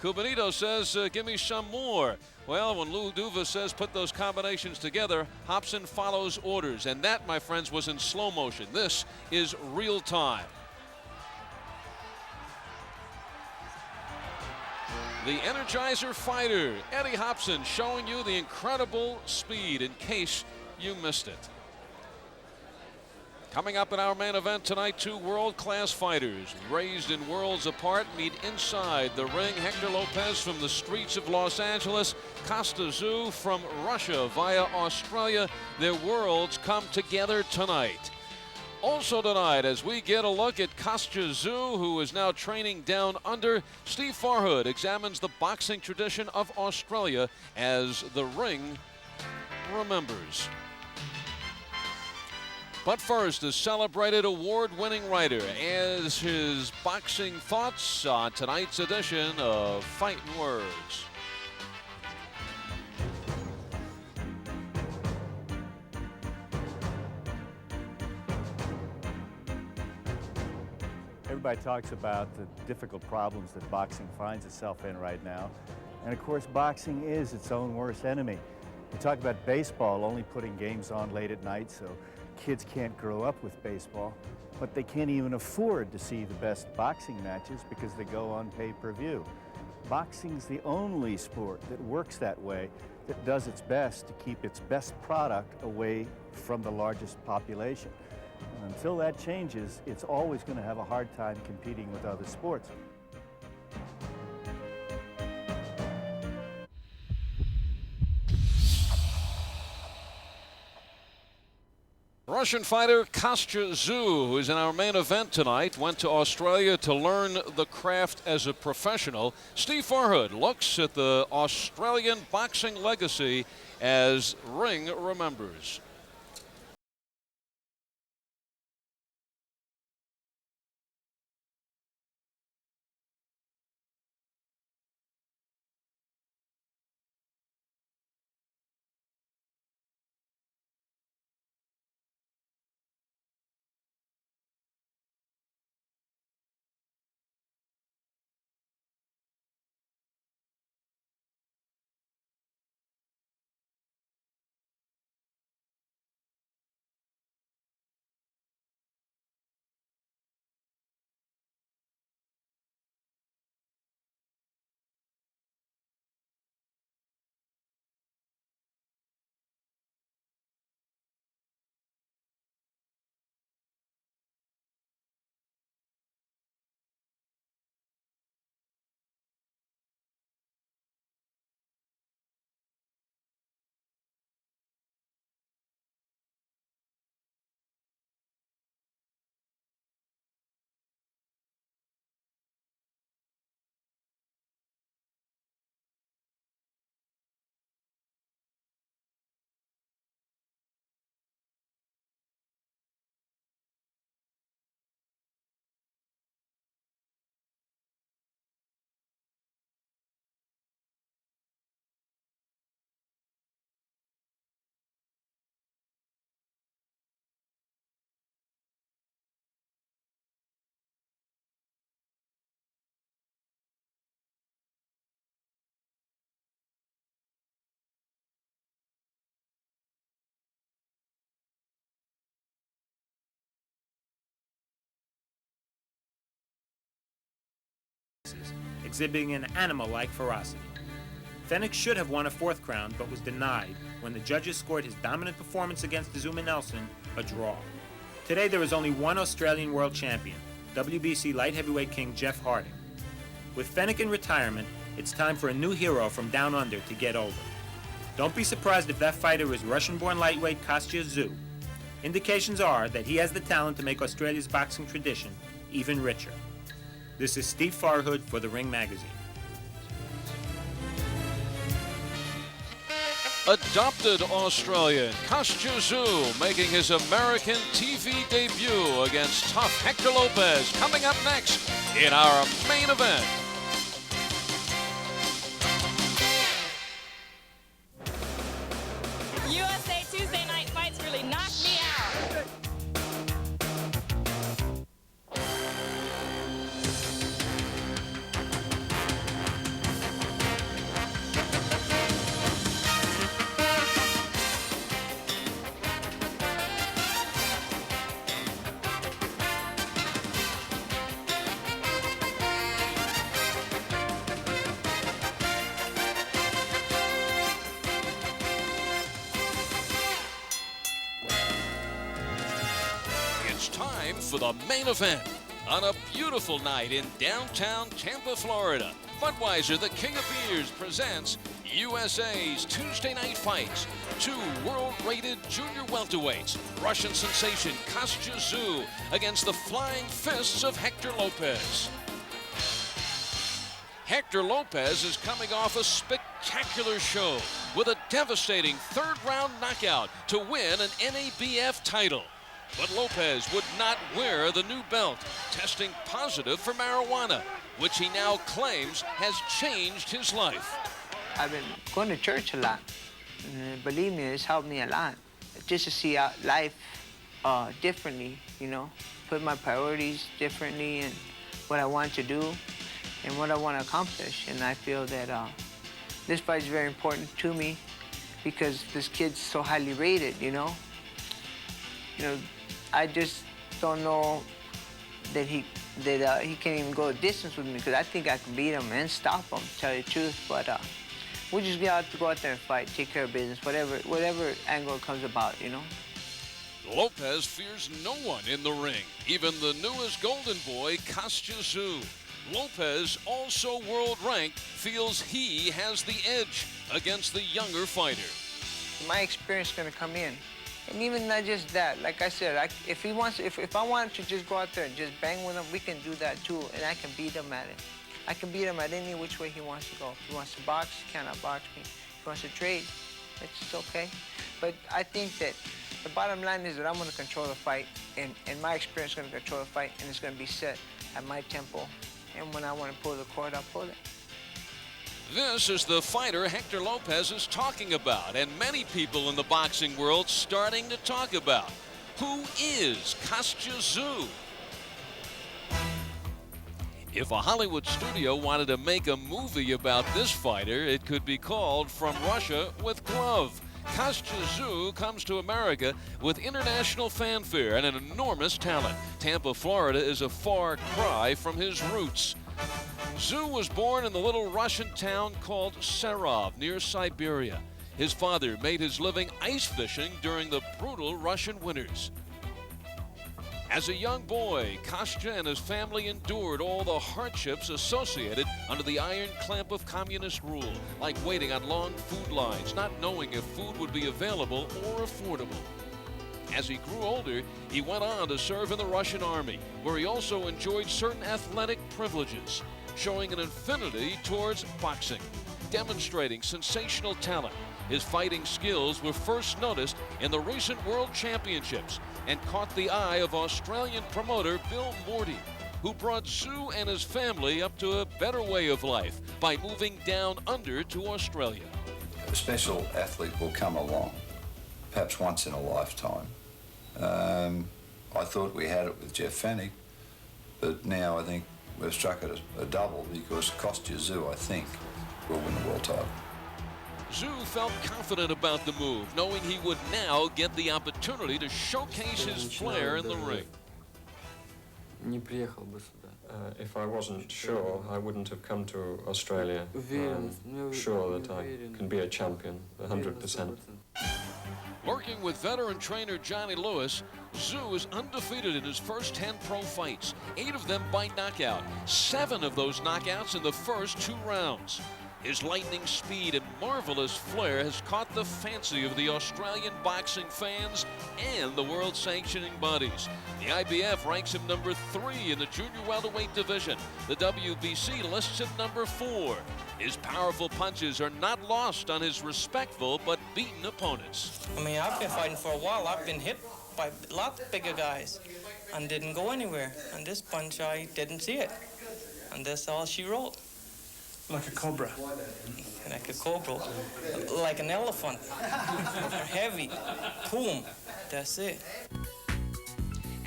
Cubanito says, give me some more. Well, when Lou Duva says put those combinations together, Hobson follows orders. And that, my friends, was in slow motion. This is real time. The Energizer Fighter, Eddie Hobson, showing you the incredible speed in case you missed it. Coming up in our main event tonight, 2 world-class fighters raised in worlds apart meet inside the ring. Hector Lopez from the streets of Los Angeles, Kostya Tszyu from Russia via Australia. Their worlds come together tonight. Also tonight, as we get a look at Kostya Tszyu, who is now training down under, Steve Farhood examines the boxing tradition of Australia as the ring remembers. But first, a celebrated award-winning writer as his boxing thoughts on tonight's edition of Fightin' Words. everybody talks about the difficult problems that boxing finds itself in right now. And of course, boxing is its own worst enemy. You talk about baseball only putting games on late at night so kids can't grow up with baseball, but they can't even afford to see the best boxing matches because they go on pay-per-view. Boxing's the only sport that works that way, that does its best to keep its best product away from the largest population. And until that changes, it's always going to have a hard time competing with other sports. Russian fighter Kostya Tszyu, who is in our main event tonight, went to Australia to learn the craft as a professional. Steve Farhood looks at the Australian boxing legacy as Ring remembers. exhibiting an animal-like ferocity. Fenech should have won a fourth crown, but was denied when the judges scored his dominant performance against Azuma Nelson a draw. Today there is only one Australian world champion, WBC light heavyweight king Jeff Harding. With Fenech in retirement, it's time for a new hero from down under to get over. Don't be surprised if that fighter is Russian-born lightweight Kostya Tszyu. Indications are that he has the talent to make Australia's boxing tradition even richer. This is Steve Farhood for The Ring Magazine. Adopted Australian Kostya Tszyu making his American TV debut against tough Hector Lopez, coming up next in our main event. USA Tuesday night fights really knocked me out. Time for the main event on a beautiful night in downtown Tampa, Florida. Budweiser, the king of beers, presents USA's Tuesday night fights. Two world-rated junior welterweights, Russian sensation Kostya Tszyu against the flying fists of Hector Lopez. Hector Lopez is coming off a spectacular show with a devastating third-round knockout to win an NABF title. But Lopez would not wear the new belt, testing positive for marijuana, which he now claims has changed his life. I've been going to church a lot. Believe me, it's helped me a lot. Just to see life differently, you know, put my priorities differently and what I want to do and what I want to accomplish. And I feel that this fight is very important to me because this kid's so highly rated, you know? I just don't know that he can even go a distance with me because I think I can beat him and stop him, to tell you the truth. But we just have to go out there and fight, take care of business, whatever angle comes about, you know? Lopez fears no one in the ring, even the newest golden boy, Kostya Tszyu. Lopez, also world ranked, feels he has the edge against the younger fighter. My experience is going to come in. And even not just that, like I said, if I want to just go out there and just bang with him, we can do that too, and I can beat him at it. I can beat him at any which way he wants to go. If he wants to box, he cannot box me. If he wants to trade, it's okay. But I think that the bottom line is that I'm going to control the fight, and my experience is going to control the fight, and it's going to be set at my tempo. And when I want to pull the cord, I'll pull it. This is the fighter Hector Lopez is talking about, and many people in the boxing world starting to talk about. Who is Kostya Tszyu? If a Hollywood studio wanted to make a movie about this fighter, it could be called From Russia with Glove. Kostya Tszyu comes to America with international fanfare and an enormous talent. Tampa, Florida is a far cry from his roots. Tszyu was born in the little Russian town called Serov near Siberia. His father made his living ice fishing during the brutal Russian winters. As a young boy, Kostya and his family endured all the hardships associated under the iron clamp of communist rule, like waiting on long food lines, not knowing if food would be available or affordable. As he grew older, he went on to serve in the Russian army, where he also enjoyed certain athletic privileges, showing an affinity towards boxing, demonstrating sensational talent. His fighting skills were first noticed in the recent World Championships and caught the eye of Australian promoter Bill Morty, who brought Tszyu and his family up to a better way of life by moving down under to Australia. A special athlete will come along, perhaps once in a lifetime. I thought we had it with Jeff Fennick, but now I think we've struck it a double because Kostya Tszyu, I think, will win the world title. Tszyu felt confident about the move, knowing he would now get the opportunity to showcase his flair in the ring. If I wasn't sure, I wouldn't have come to Australia. I'm sure that I can be a champion, 100%. Working with veteran trainer Johnny Lewis, Tszyu is undefeated in his first 10 pro fights, 8 of them by knockout, 7 of those knockouts in the first 2 rounds. His lightning speed and marvelous flair has caught the fancy of the Australian boxing fans and the world sanctioning bodies. The IBF ranks him number 3 in the junior welterweight division. The WBC lists him number 4. His powerful punches are not lost on his respectful but beaten opponents. I mean, I've been fighting for a while. I've been hit by a lot bigger guys and didn't go anywhere. And this punch, I didn't see it. And that's all she wrote. Like a cobra. Like a cobra. Like an elephant. Heavy. Boom. That's it.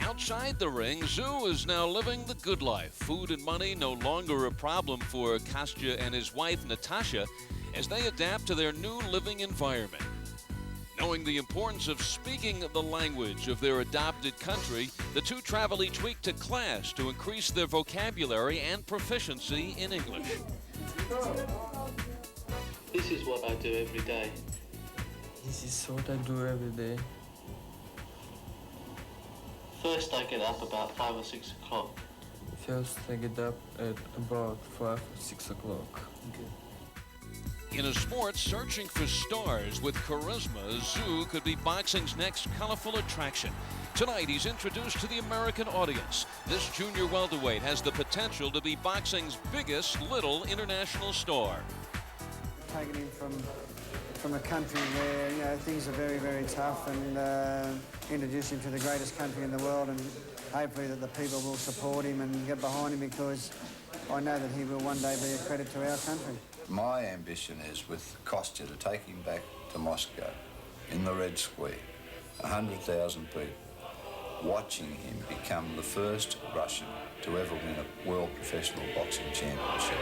Outside the ring, Tszyu is now living the good life. Food and money no longer a problem for Kostya and his wife Natasha as they adapt to their new living environment. Knowing the importance of speaking the language of their adopted country, the two travel each week to class to increase their vocabulary and proficiency in English. This is what I do every day. This is what I do every day. First, I get up about 5 or 6 o'clock. First, I get up at about 5 or 6 o'clock. In a sport searching for stars with charisma, Tszyu could be boxing's next colorful attraction. Tonight, he's introduced to the American audience. This junior welterweight has the potential to be boxing's biggest little international star. Taking him from a country where things are very, very tough, and introduce him to the greatest country in the world, and hopefully that the people will support him and get behind him, because I know that he will one day be a credit to our country. My ambition is with Kostya to take him back to Moscow in the Red Square, 100,000 people watching him become the first Russian to ever win a World Professional Boxing Championship.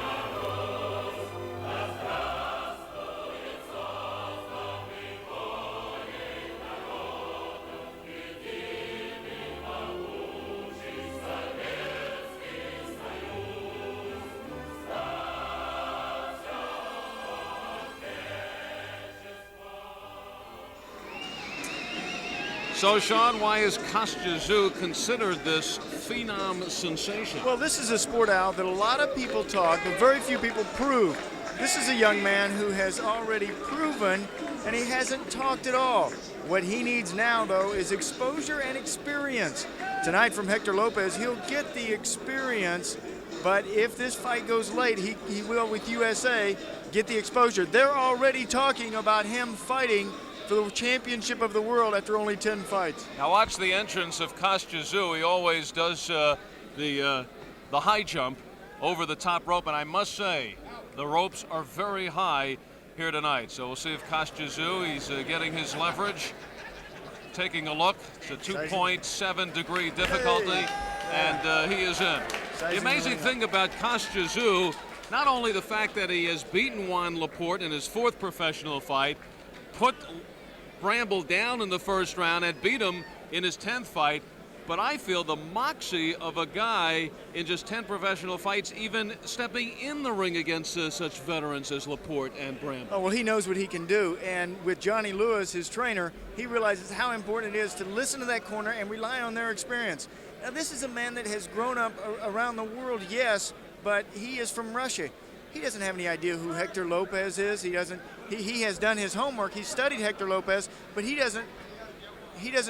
So, Sean, why is Kostya Tszyu considered this phenom sensation? Well, this is a sport, Al, that a lot of people talk, but very few people prove. This is a young man who has already proven, and he hasn't talked at all. What he needs now, though, is exposure and experience. Tonight from Hector Lopez, he'll get the experience, but if this fight goes late, he will, with USA, get the exposure. They're already talking about him fighting for the championship of the world after only 10 fights. Now watch the entrance of Kostya Tszyu. He always does the high jump over the top rope, and I must say, the ropes are very high here tonight. So we'll see if Kostya Tszyu, he's getting his leverage. Taking a look, it's a 2.7 degree difficulty, and he is in. The amazing thing about Kostya Tszyu, not only the fact that he has beaten Juan Laporte in his 4th professional fight, put Bramble down in the first round and beat him in his 10th fight, but I feel the moxie of a guy in just 10 professional fights, even stepping in the ring against such veterans as Laporte and Bramble. Oh, well, he knows what he can do, and with Johnny Lewis, his trainer, he realizes how important it is to listen to that corner and rely on their experience. Now, this is a man that has grown up around the world, yes, but he is from Russia. He doesn't have any idea who Hector Lopez is. He has done his homework. He studied Hector Lopez, but he doesn't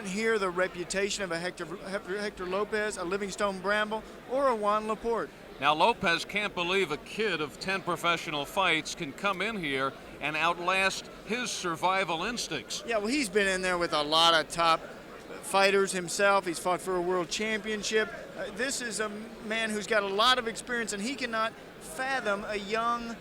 hear the reputation of a Hector Lopez, a Livingstone Bramble, or a Juan Laporte. Now Lopez can't believe a kid of 10 professional fights can come in here and outlast his survival instincts. Yeah, well, he's been in there with a lot of top fighters himself. He's fought for a world championship. This is a man who's got a lot of experience, and he cannot fathom a young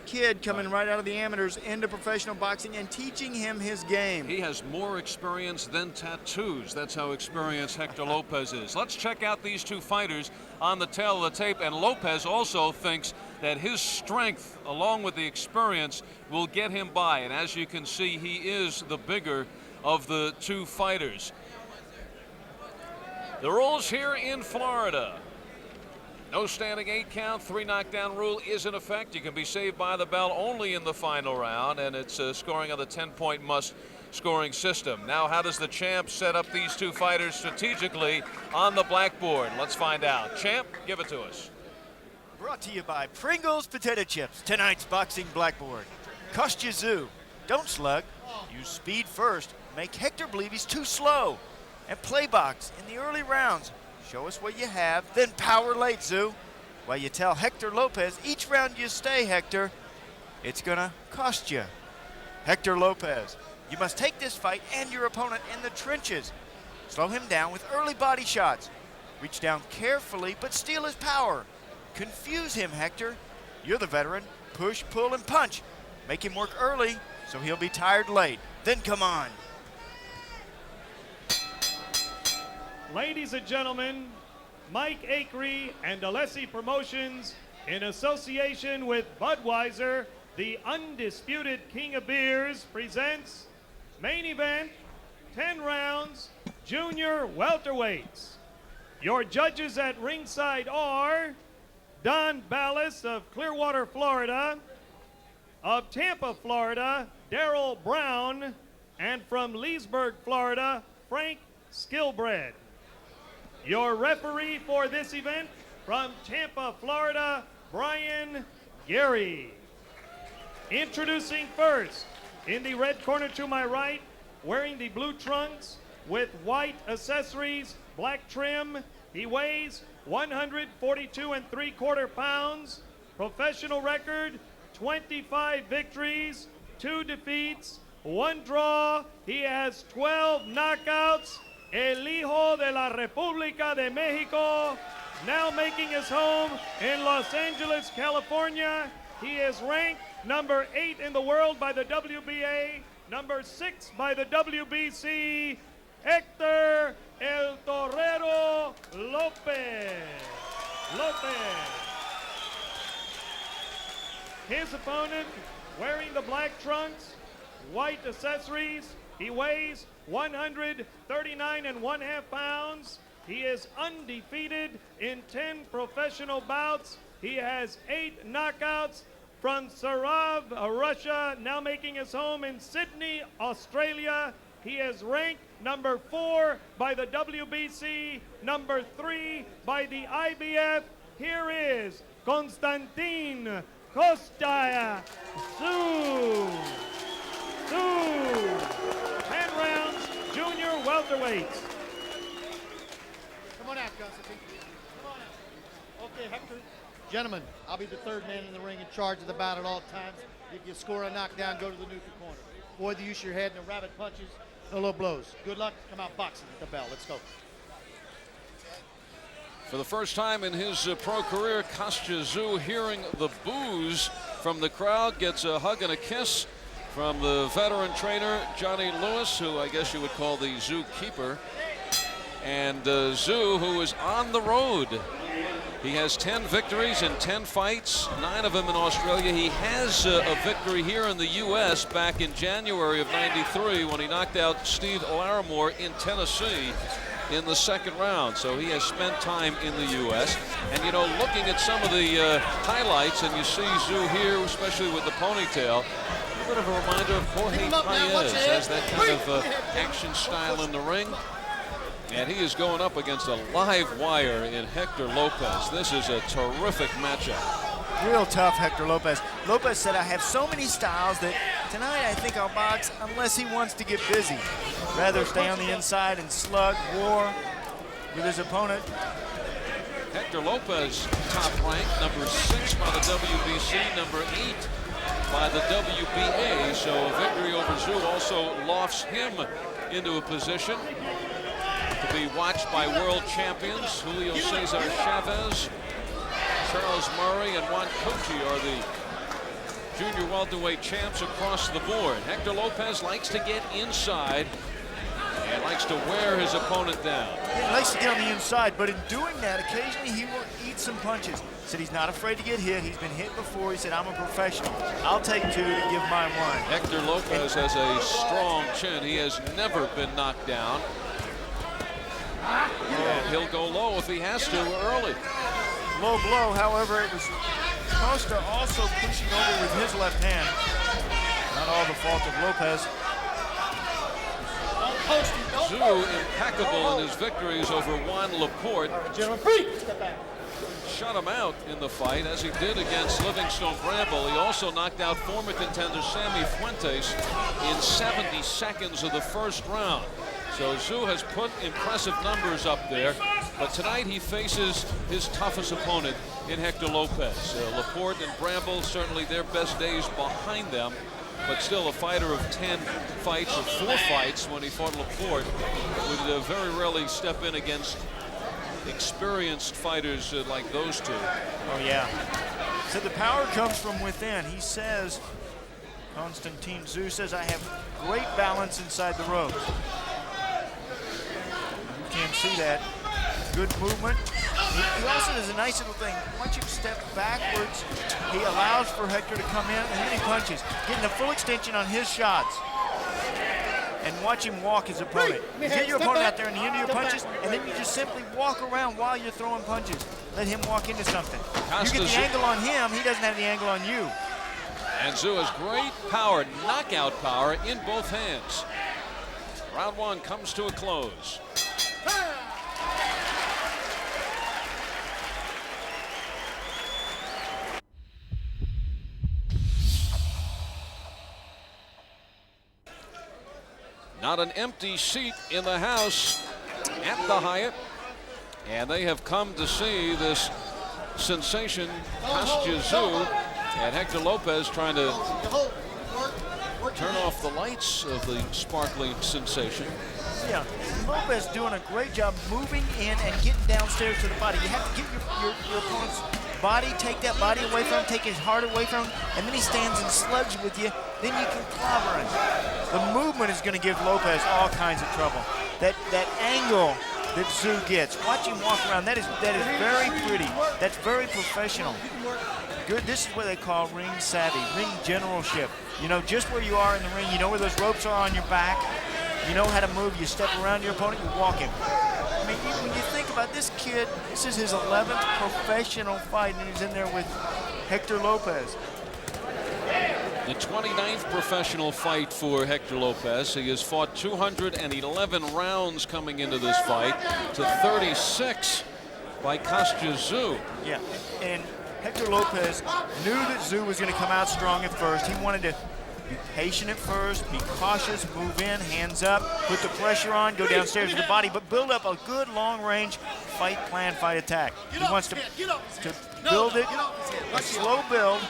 kid coming right out of the amateurs into professional boxing and teaching him his game. He has more experience than tattoos. That's how experienced Hector Lopez is. Let's check out these two fighters on the tail of the tape, and Lopez also thinks that his strength along with the experience will get him by, and as you can see, he is the bigger of the two fighters. The rules here in Florida: no standing 8 count, 3 knockdown rule is in effect. You can be saved by the bell only in the final round, and it's scoring on the 10-point must scoring system. Now, how does the champ set up these two fighters strategically on the blackboard? Let's find out. Champ, give it to us. Brought to you by Pringles Potato Chips, tonight's boxing blackboard. Kostya Tszyu, don't slug. Use speed first. Make Hector believe he's too slow. And play box in the early rounds. Show us what you have, then power late, Tszyu. While you tell Hector Lopez, each round you stay, Hector, it's gonna cost you. Hector Lopez, you must take this fight and your opponent in the trenches. Slow him down with early body shots. Reach down carefully, but steal his power. Confuse him, Hector. You're the veteran. Push, pull, and punch. Make him work early, so he'll be tired late. Then come on. Ladies and gentlemen, Mike Akery and Alessi Promotions, in association with Budweiser, the undisputed king of beers, presents main event, 10 rounds, junior welterweights. Your judges at ringside are Don Ballas of Clearwater, Florida, of Tampa, Florida, Darrell Brown, and from Leesburg, Florida, Frank Skilbred. Your referee for this event, from Tampa, Florida, Brian Gary. Introducing first, in the red corner to my right, wearing the blue trunks with white accessories, black trim, he weighs 142 3/4 pounds, professional record, 25 victories, 2 defeats, 1 draw. He has 12 knockouts. El Hijo de la República de Mexico, now making his home in Los Angeles, California. He is ranked number 8 in the world by the WBA, number 6 by the WBC, Hector El Torero Lopez. Lopez. His opponent, wearing the black trunks, white accessories, he weighs 139.5 pounds. He is undefeated in 10 professional bouts. He has 8 knockouts. From Sarajevo, Russia, now making his home in Sydney, Australia. He is ranked number 4 by the WBC, number 3 by the IBF. Here is Konstantin Kostya Tszyu. 10 rounds, junior welterweights. Come on out, Constantine. Come on out. Okay, Hector. Gentlemen, I'll be the third man in the ring in charge of the bout at all times. If you score a knockdown, go to the neutral corner. Avoid the use of your head, no rabbit punches, no low blows. Good luck. Come out boxing at the bell. Let's go. For the first time in his pro career, Kostya Tszyu, hearing the boos from the crowd, gets a hug and a kiss from the veteran trainer, Johnny Lewis, who I guess you would call the Tszyu keeper. And Tszyu, who is on the road. He has 10 victories in 10 fights, 9 of them in Australia. He has a victory here in the U.S. back in January of '93 when he knocked out Steve Larimore in Tennessee in the second round. So he has spent time in the U.S. And, you know, looking at some of the highlights, and you see Tszyu here, especially with the ponytail, a bit of a reminder of Jorge Paez, has that kind of action style in the ring. And he is going up against a live wire in Hector Lopez. This is a terrific matchup. Real tough, Hector Lopez. Lopez said, I have so many styles that tonight I think I'll box unless he wants to get busy. Rather stay on the inside and slug, war with his opponent. Hector Lopez, top rank, number 6 by the WBC, number 8 by the WBA. So a victory over Tszyu also lofts him into a position to be watched by world champions. Julio Cesar Chavez, Charles Murray, and Juan Cochi are the junior welterweight champs across the board. Hector Lopez likes to get inside and likes to wear his opponent down. He likes to get on the inside, but in doing that, occasionally he will eat some punches. Said he's not afraid to get hit. He's been hit before. He said, I'm a professional. I'll take 2 to give mine 1. Hector Lopez has a strong chin. He has never been knocked down. And he'll go low if he has to early. Low blow, however, it was Costa also pushing over with his left hand. Not all the fault of Lopez. Tszyu impeccable in his victories over Juan Laporte. Shut him out in the fight, as he did against Livingstone Bramble. He also knocked out former contender Sammy Fuentes in 70 seconds of the first round. So Tszyu has put impressive numbers up there, but tonight he faces his toughest opponent in Hector Lopez. Laporte and Bramble, certainly their best days behind them, but still a fighter of 10 fights or 4 fights when he fought Laporte would very rarely step in against experienced fighters like those two. Oh yeah. So the power comes from within. He says, Konstantin Tszyu says, I have great balance inside the ropes. You can't see that. Good movement. He also does a nice little thing. Once you step backwards, he allows for Hector to come in, and then he punches, getting a full extension on his shots. And watch him walk his opponent. You get your opponent out there in the end of your punches, and then you just simply walk around while you're throwing punches. Let him walk into something. You get the angle on him, he doesn't have the angle on you. And Tszyu has great power, knockout power in both hands. Round 1 comes to a close. Not an empty seat in the house at the Hyatt, and they have come to see this sensation, Kostya Tszyu, and Hector Lopez trying to turn off the lights of the sparkling sensation. Yeah, Lopez doing a great job moving in and getting downstairs to the body. You have to get your opponent's body, take that body away from him, take his heart away from him, and then he stands and slugs with you. Then you can clobber him. The movement is going to give Lopez all kinds of trouble. That angle that Tszyu gets. Watch him walk around. That is very pretty. That's very professional. Good. This is what they call ring savvy, ring generalship. You know just where you are in the ring. You know where those ropes are on your back. You know how to move. You step around your opponent, you walk him. I mean, when you think about this kid, this is his 11th professional fight, and he's in there with Hector Lopez. The 29th professional fight for Hector Lopez. He has fought 211 rounds coming into this fight to 36 by Kostya Tszyu. Yeah, and Hector Lopez knew that Tszyu was going to come out strong at first. He wanted to be patient at first, be cautious, move in, hands up, put the pressure on, go downstairs with the body, but build up a good long-range fight plan, fight attack. He wants to build it, a slow build,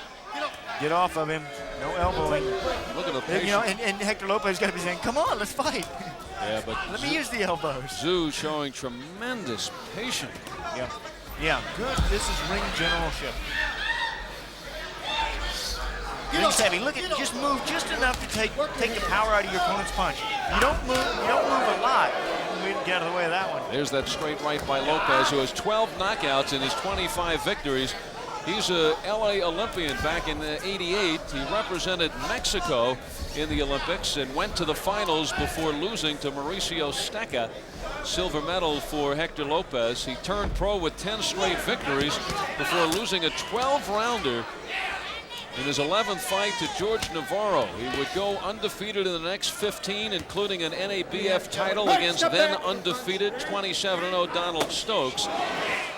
get off of him, no elbowing. Look at the patience. You know, and Hector Lopez got to be saying, come on, let's fight. Yeah, but let me use the elbows. Tszyu showing tremendous patience. Yeah, yeah, good. This is ring generalship. Ring savvy. Look at, just move just enough to take the power out of your opponent's punch. You don't move a lot. We didn't get out of the way of that one. There's that straight right by Lopez, who has 12 knockouts in his 25 victories. He's a LA Olympian back in '88. He represented Mexico in the Olympics and went to the finals before losing to Mauricio Stecca. Silver medal for Hector Lopez. He turned pro with 10 straight victories before losing a 12-rounder in his 11th fight to George Navarro. He would go undefeated in the next 15, including an NABF title against then undefeated 27-0 Donald Stokes.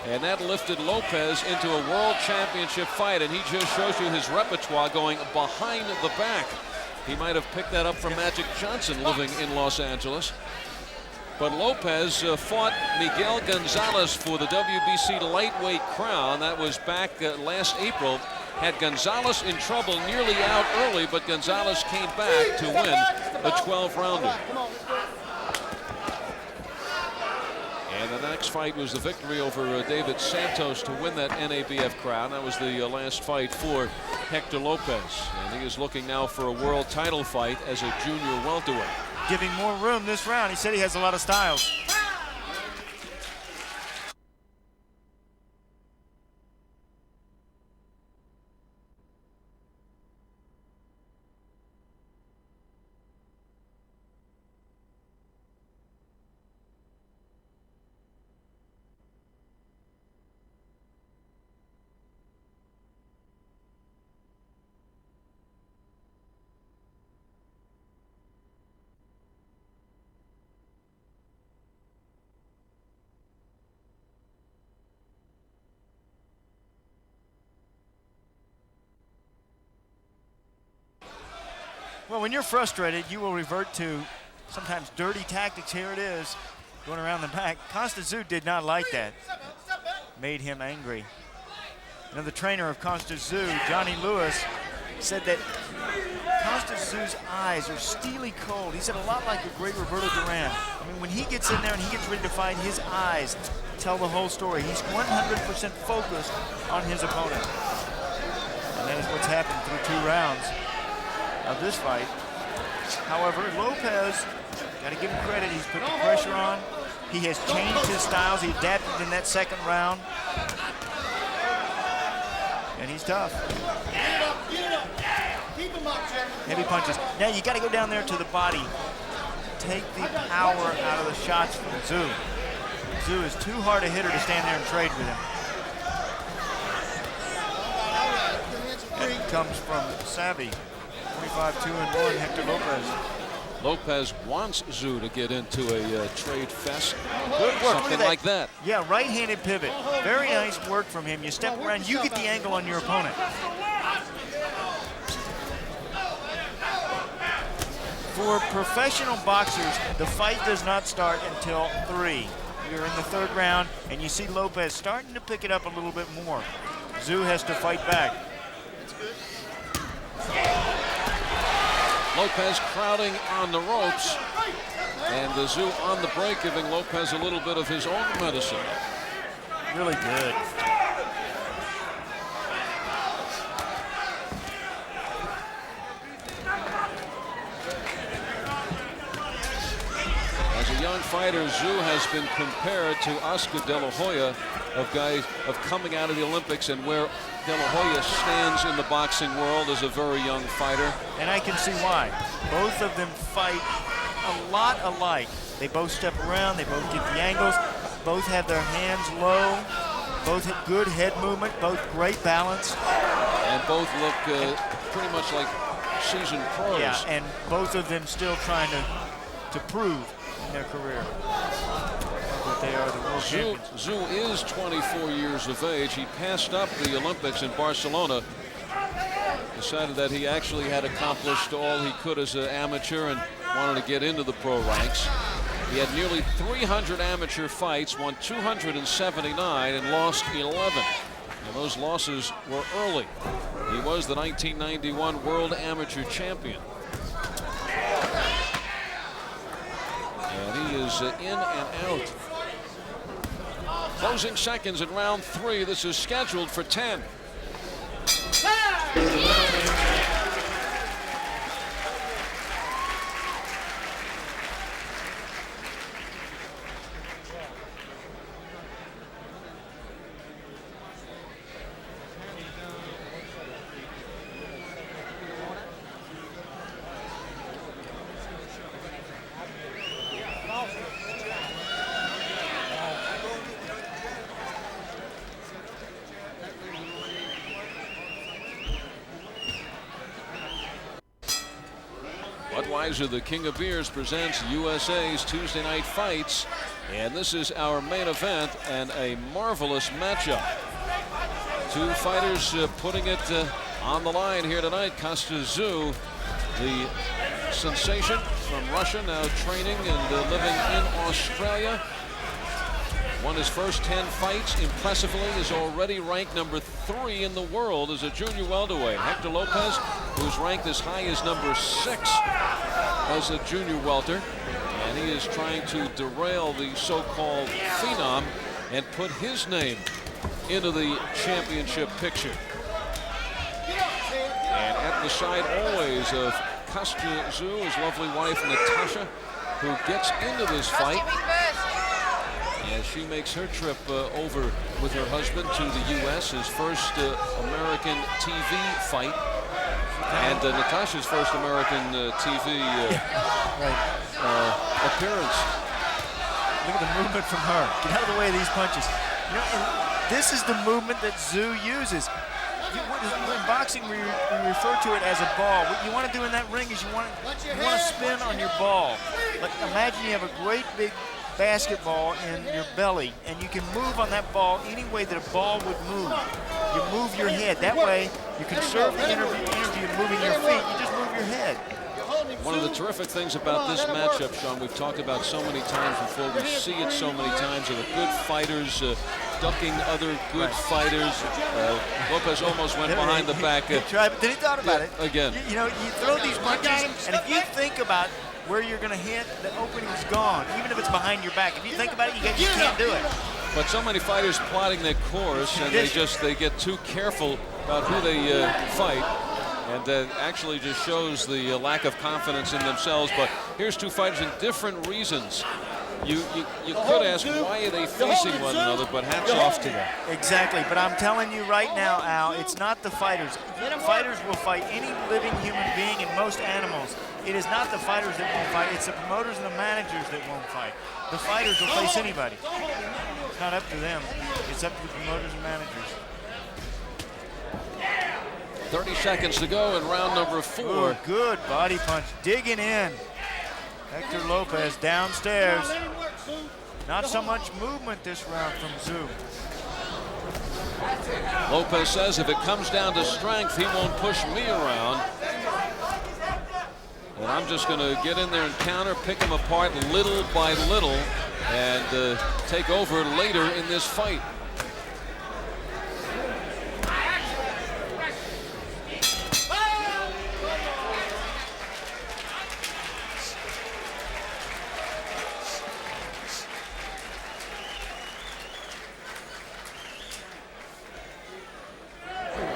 And that lifted Lopez into a world championship fight, and he just shows you his repertoire going behind the back. He might have picked that up from Magic Johnson living in Los Angeles. But Lopez fought Miguel Gonzalez for the WBC lightweight crown. That was back last April. Had Gonzalez in trouble, nearly out early, but Gonzalez came back to win a 12-rounder. And the next fight was the victory over David Santos to win that NABF crown. That was the last fight for Hector Lopez. And he is looking now for a world title fight as a junior welterweight. Giving more room this round. He said he has a lot of styles. Well, when you're frustrated, you will revert to sometimes dirty tactics. Here it is, going around the back. Kostya Tszyu did not like that. Made him angry. You know, the trainer of Kostya Tszyu, Johnny Lewis, said that Kostya Tszyu's eyes are steely cold. He said a lot like the great Roberto Duran. I mean, when he gets in there and he gets ready to fight, his eyes tell the whole story. He's 100% focused on his opponent. And that is what's happened through 2 rounds of this fight. However, Lopez, got to give him credit, he's put the pressure on. He has changed his styles. He adapted in that second round. And he's tough. Heavy punches. Now you got to go down there to the body. Take the power out of the shots from Tszyu. Tszyu is too hard a hitter to stand there and trade with him. That comes from Savvy. 25-2-1, Hector Lopez. Lopez wants Tszyu to get into a trade fest. Good work. Something like that. Yeah, right-handed pivot. Very nice work from him. You step around, you get the angle on your opponent. For professional boxers, the fight does not start until 3. You're in the 3rd round, and you see Lopez starting to pick it up a little bit more. Tszyu has to fight back. Lopez crowding on the ropes, and Tszyu on the break, giving Lopez a little bit of his own medicine. Really good. As a young young fighter, Tszyu has been compared to Oscar De La Hoya, of coming out of the Olympics, and where De La Hoya stands in the boxing world as a very young fighter. And I can see why. Both of them fight a lot alike. They both step around, they both get the angles, both have their hands low, both have good head movement, both great balance. And both look pretty much like seasoned pros. Yeah, and both of them still trying to prove in their career that they are the world champions. Tszyu is 24 years of age. He passed up the Olympics in Barcelona, decided that he actually had accomplished all he could as an amateur and wanted to get into the pro ranks. He had nearly 300 amateur fights, won 279 and lost 11. And those losses were early. He was the 1991 World Amateur Champion. And he is in and out. Closing seconds in round 3. This is scheduled for 10. Budweiser, the king of beers, presents USA's Tuesday Night Fights, and this is our main event and a marvelous matchup. Two fighters putting it on the line here tonight. Kostya Tszyu, the sensation from Russia, now training and living in Australia. Won his first 10 fights impressively, is already ranked number 3 in the world as a junior welterweight. Hector Lopez, who's ranked as high as number 6 as a junior welter, and he is trying to derail the so-called phenom and put his name into the championship picture. And at the side always of Kostya Tszyu, his lovely wife Natasha, who gets into this fight as she makes her trip over with her husband to the U.S., his first American TV fight, and Natasha's first American TV appearance. Look at the movement from her. Get out of the way of these punches. You know, and this is the movement that Tszyu uses. In boxing, we refer to it as a ball. What you want to do in that ring is you want to spin on your ball. Like, imagine you have a great big basketball in your belly, and you can move on that ball any way that a ball would move. You move your head. That way, you conserve the energy of moving your feet. You just move your head. One of the terrific things about this matchup, Sean, we've talked about so many times before, we see it so many times, are the good fighters ducking other good fighters. Lopez almost went behind the back. Then he thought about it. Again. You know, you throw these punches, and if you think about where you're going to hit, the opening's gone, even if it's behind your back. If you think about it, you can't do it. But so many fighters plotting their course, and they get too careful about who they fight, and that actually just shows the lack of confidence in themselves. But here's two fighters in different reasons. You could ask, why are they facing one another, but hats off to them. Exactly, but I'm telling you right now, Al, it's not the fighters. Fighters will fight any living human being and most animals. It is not the fighters that won't fight, it's the promoters and the managers that won't fight. The fighters will face anybody. It's not up to them, it's up to the promoters and managers. 30 seconds to go in round number 4. Ooh, good body punch, digging in. Hector Lopez downstairs. Not so much movement this round from Tszyu. Lopez says if it comes down to strength, he won't push me around. And I'm just going to get in there and counter, pick him apart little by little, and take over later in this fight.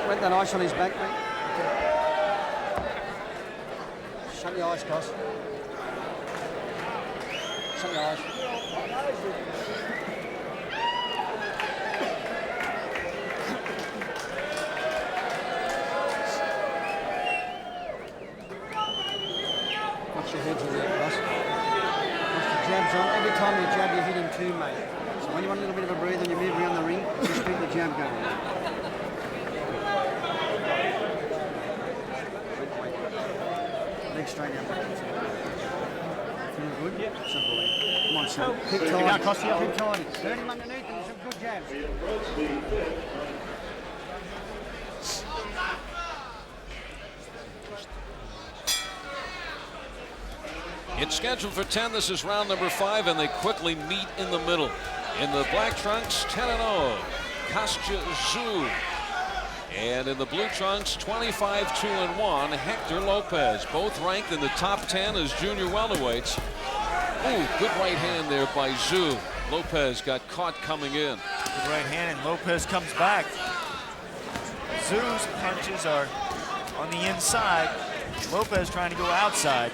Went the ice on his back, mate. Shut the ice, Cost. Shut your eyes. Watch your heads in there, Ross. Once the jab's on, every time you jab, you hit him too, mate. So when you want a little bit of a breather and you move around the ring, just keep the jab going. Leg straight out. Feeling good? Yep. It's a boy. Come on, son. Keep tight. Keep tight. Turn him underneath and some good jabs. It's scheduled for 10. This is round number 5, and they quickly meet in the middle. In the black trunks, 10-0, Kostya Tszyu. And in the blue trunks, 25-2-1, Hector Lopez. Both ranked in the top 10 as junior welterweights. Ooh, good right hand there by Tszyu. Lopez got caught coming in. Good right hand, and Lopez comes back. Tszyu's punches are on the inside. Lopez trying to go outside.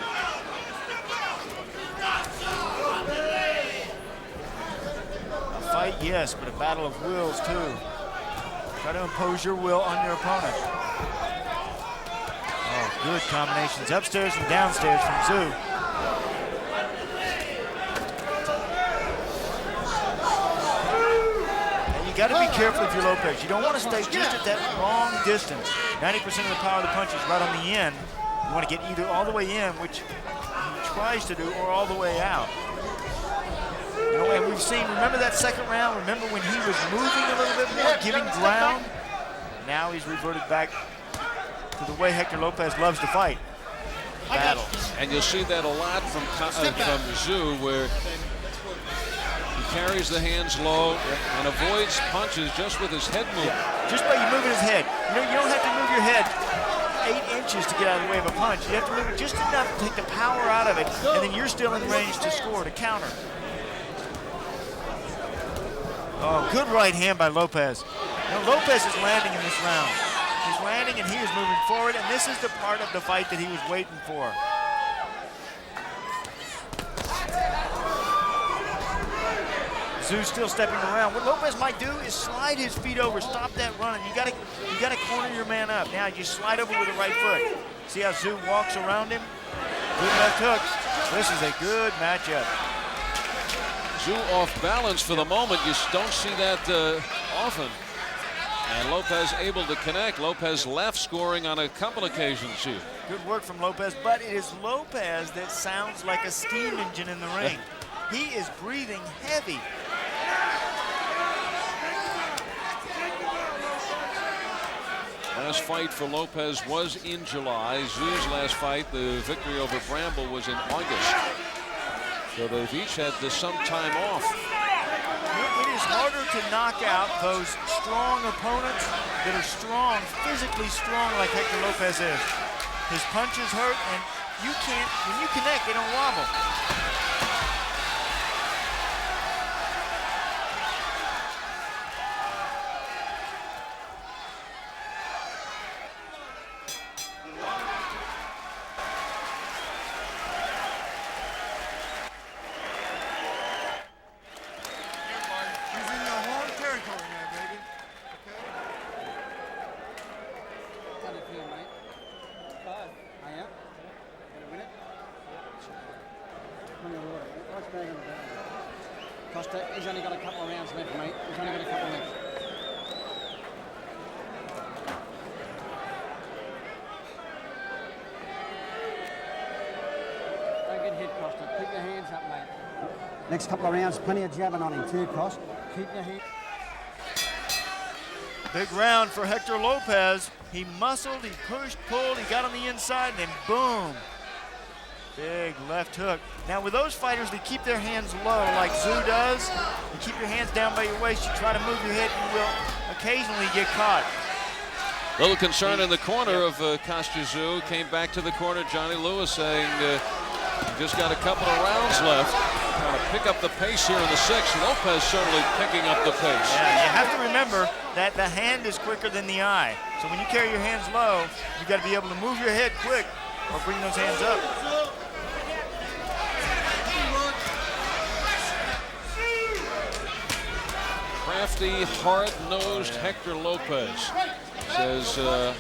A fight, yes, but a battle of wills, too. Try to impose your will on your opponent. Oh, good combinations upstairs and downstairs from Tszyu. And you got to be careful if you're Lopez. You don't want to stay just at that long distance. 90% of the power of the punch is right on the end. You want to get either all the way in, which he tries to do, or all the way out. You know, and we've seen, remember that second round? Remember when he was moving a little bit more, giving ground? Now he's reverted back to the way Hector Lopez loves to fight. Battle. And you'll see that a lot from Tszyu, where he carries the hands low and avoids punches just with his head movement. Yeah. Just by you moving his head. You know, you don't have to move your head 8 inches to get out of the way of a punch. You have to move it just enough to take the power out of it, and then you're still in range to score, to counter. Oh, good right hand by Lopez. Now Lopez is landing in this round. He's landing and he is moving forward, and this is the part of the fight that he was waiting for. Tszyu still stepping around. What Lopez might do is slide his feet over, stop that run. You gotta corner your man up. Now you slide over with the right foot. See how Tszyu walks around him? Good left hook. This is a good matchup. Tszyu off balance for the moment. You don't see that often. And Lopez able to connect. Lopez left scoring on a couple occasions here. Good work from Lopez, but it is Lopez that sounds like a steam engine in the ring. He is breathing heavy. Last fight for Lopez was in July. Tszyu's last fight, the victory over Bramble, was in August. So they've each had some time off. It is harder to knock out those strong opponents that are strong, physically strong like Hector Lopez is. His punches hurt, and you can't, when you connect, they don't wobble. Kostya, he's only got a couple of rounds left, mate. He's only got a couple left. Don't get hit, Kostya. Keep your hands up, mate. Next couple of rounds, plenty of jabbing on him too, Kostya. Keep your hands. Big round for Hector Lopez. He muscled, he pushed, pulled, he got on the inside, and then boom. Big left hook. Now with those fighters, they keep their hands low like Tszyu does. You keep your hands down by your waist. You try to move your head, you will occasionally get caught. Little concern in the corner of Kostya Tszyu. Came back to the corner, Johnny Lewis saying just got a couple of rounds left. Trying to pick up the pace here in the 6th. Lopez certainly picking up the pace. Yeah, you have to remember that the hand is quicker than the eye. So when you carry your hands low, you got to be able to move your head quick or bring those hands up. crafty, hard-nosed Hector Lopez says, I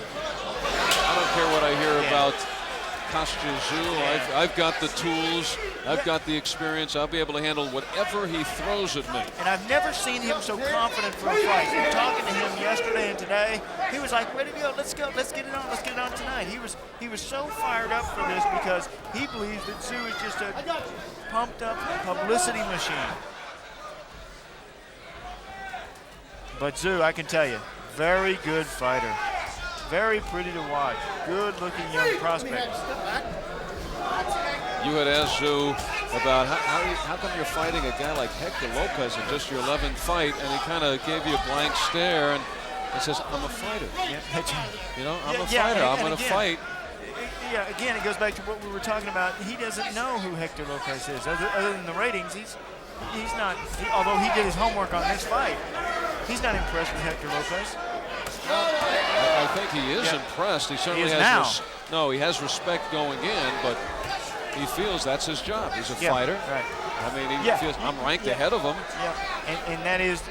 don't care what I hear about Kostya Tszyu. I've got the tools. I've got the experience. I'll be able to handle whatever he throws at me. And I've never seen him so confident for a fight. I'm talking to him yesterday and today. He was like, ready to go. Let's go. Let's get it on. Let's get it on tonight. He was so fired up for this because he believes that Tszyu is just a pumped-up publicity machine. But Tszyu, I can tell you, very good fighter. Very pretty to watch. Good-looking young prospect. You had asked Tszyu about how come you're fighting a guy like Hector Lopez in just your 11th fight, and he kind of gave you a blank stare, and he says, I'm a fighter. Yeah, that's right. You know, I'm a fighter. I'm going to fight. Yeah, again, it goes back to what we were talking about. He doesn't know who Hector Lopez is. Other than the ratings, he's not, although he did his homework on this fight, he's not impressed with Hector Lopez. I think he is impressed. He certainly has. No, he has respect going in, but he feels that's his job. He's a fighter. Right. I mean, he feels I'm ranked ahead of him. Yeah, and that is.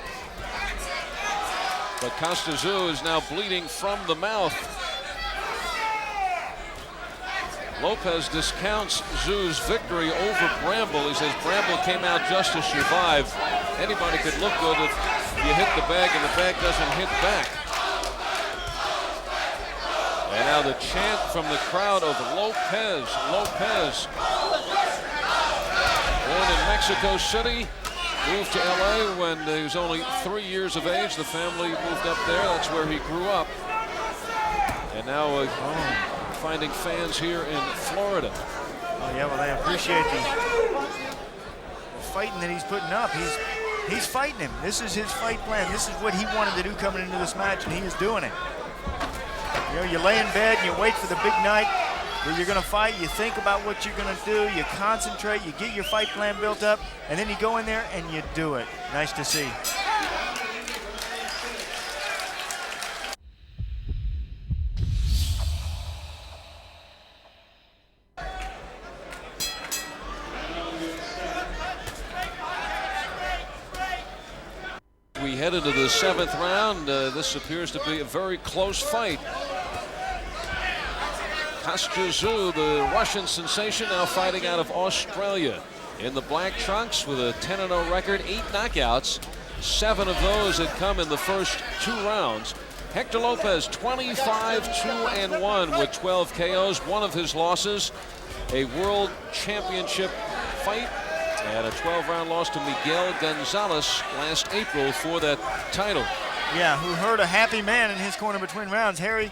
But Kostya Tszyu is now bleeding from the mouth. Lopez discounts Tszyu's victory over Bramble. He says Bramble came out just to survive. Anybody could look good if you hit the bag and the bag doesn't hit back. And now the chant from the crowd of Lopez. Lopez, born in Mexico City, moved to LA when he was only 3 years of age. The family moved up there. That's where he grew up. And now finding fans here in Florida. Oh yeah, well they appreciate the fighting that he's putting up. He's fighting him. This is his fight plan. This is what he wanted to do coming into this match, and he is doing it. You know, you lay in bed and you wait for the big night that you're going to fight. You think about what you're going to do. You concentrate. You get your fight plan built up, and then you go in there and you do it. Nice to see. We head into the 7th round. This appears to be a very close fight. Kostya Tszyu, the Russian sensation, now fighting out of Australia. In the black trunks with a 10-0 record, 8 knockouts. 7 of those had come in the first 2 rounds. Hector Lopez, 25-2-1 with 12 KOs. One of his losses, a world championship fight, and a 12-round loss to Miguel Gonzalez last April for that title. Yeah, who hurt a happy man in his corner between rounds. Harry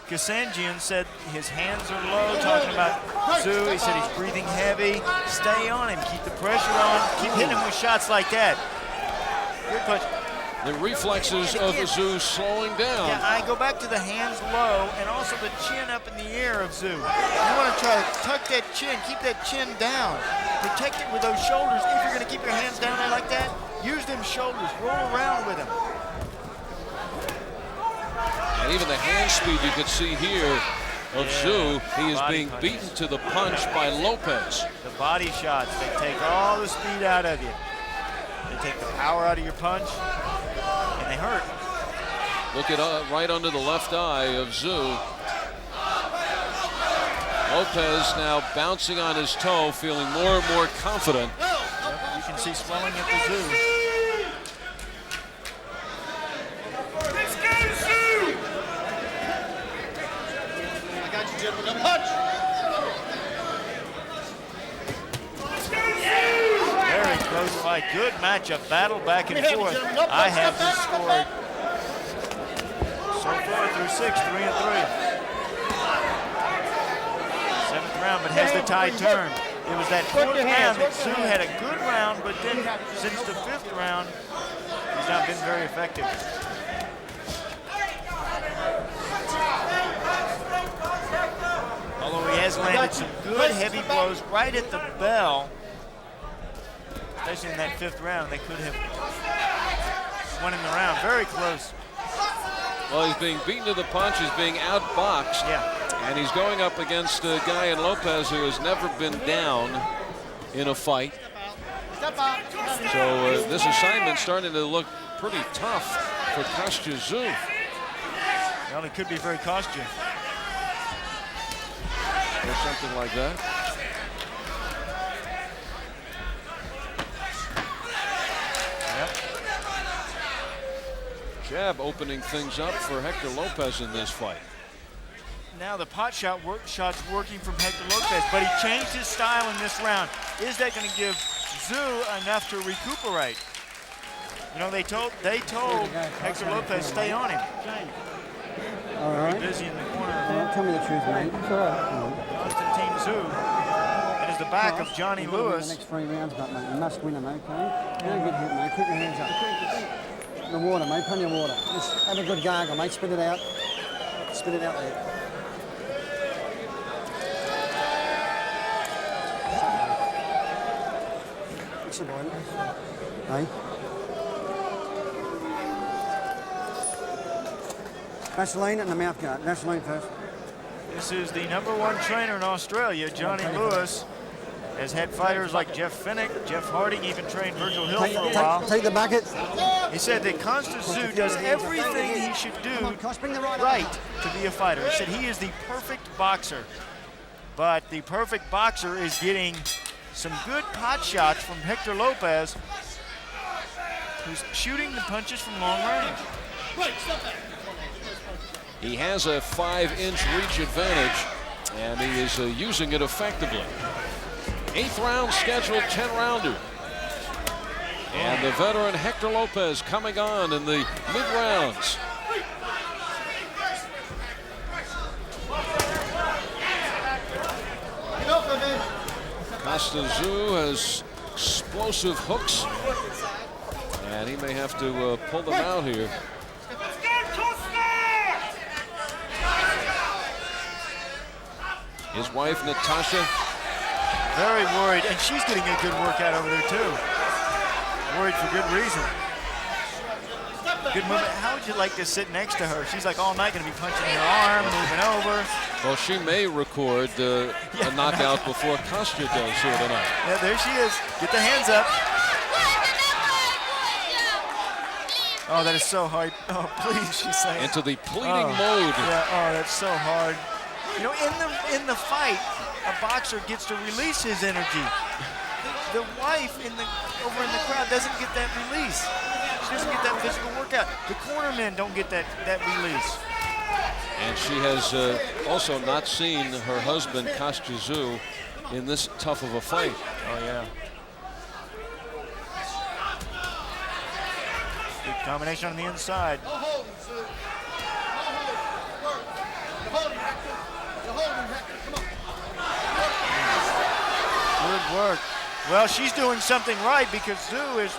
Kasanjian said his hands are low, talking about Tszyu. He said he's breathing heavy. Stay on him, keep the pressure on, keep hitting him with shots like that. Good punch. The reflexes of Tszyu slowing down. Yeah, I go back to the hands low and also the chin up in the air of Tszyu. You want to try to tuck that chin, keep that chin down. Protect it with those shoulders. If you're going to keep your hands down there like that, use them shoulders, roll around with them. And even the hand speed you could see here of Tszyu, he is being beaten to the punch by Lopez. The body shots, they take all the speed out of you. They take the power out of your punch, and they hurt. Look at right under the left eye of Tszyu. Lopez now bouncing on his toe, feeling more and more confident. Yep, you can see swelling at the Tszyu. Very close fight. Good matchup. Battle back and forth. I have this scored so far through 6, 3-3. 7th round, but has the tide turned. It was that 4th round that Tszyu had a good round, but then since the 5th round, he's not been very effective. Although he has landed some good heavy blows right at the bell, especially in that 5th round, they could have won in the round. Very close. Well, he's being beaten to the punch. He's being outboxed. Yeah. And he's going up against a guy in Lopez who has never been down in a fight. So this assignment's starting to look pretty tough for Kostya Tszyu. Well, it could be very Kostya. Or something like that. Yep. Jab opening things up for Hector Lopez in this fight. Now the pot shot's working from Hector Lopez, but he changed his style in this round. Is that going to give Tszyu enough to recuperate? You know, they told Hector Lopez stay on him. All right. Busy in the corner. Tell me the truth, mate. It's all right. Konstantin Tszyu. That is the back of Johnny Lewis. The next 3 rounds, but mate, you must win them, okay? Don't get hit, mate. Keep your hands up. The water, mate. Plenty of water. Just have a good gargle, mate. Spit it out. Spit it out there. What's the point? Hey? Vaseline and the mouth guard. Vaseline first. This is the #1 trainer in Australia, Johnny Lewis. Has had fighters like Jeff Fennick, Jeff Harding, even trained Virgil Hill for a while. Take the bucket. He said that Kostya Tszyu does everything he should do right to be a fighter. He said he is the perfect boxer. But the perfect boxer is getting some good pot shots from Hector Lopez, who's shooting the punches from long range. He has a 5-inch reach advantage, and he is using it effectively. 8th round scheduled 10-rounder. And the veteran Hector Lopez coming on in the mid-rounds. Kostya Tszyu has explosive hooks, and he may have to pull them out here. His wife, Natasha. Very worried, and she's getting a good workout over there, too. Worried for good reason. Good movement. How would you like to sit next to her? She's like all night going to be punching your arm, moving over. Well, she may record a knockout before Kostya does here tonight. Yeah, there she is. Get the hands up. Oh, that is so hard. Oh, please, she's saying. Into the pleading mode. Yeah, oh, that's so hard. You know, in the fight, a boxer gets to release his energy. The wife over in the crowd doesn't get that release. She doesn't get that physical workout. The cornermen don't get that release. And she has also not seen her husband, Kostya Tszyu, in this tough of a fight. Oh, yeah. Good combination on the inside. Good work. Well, she's doing something right because Tszyu is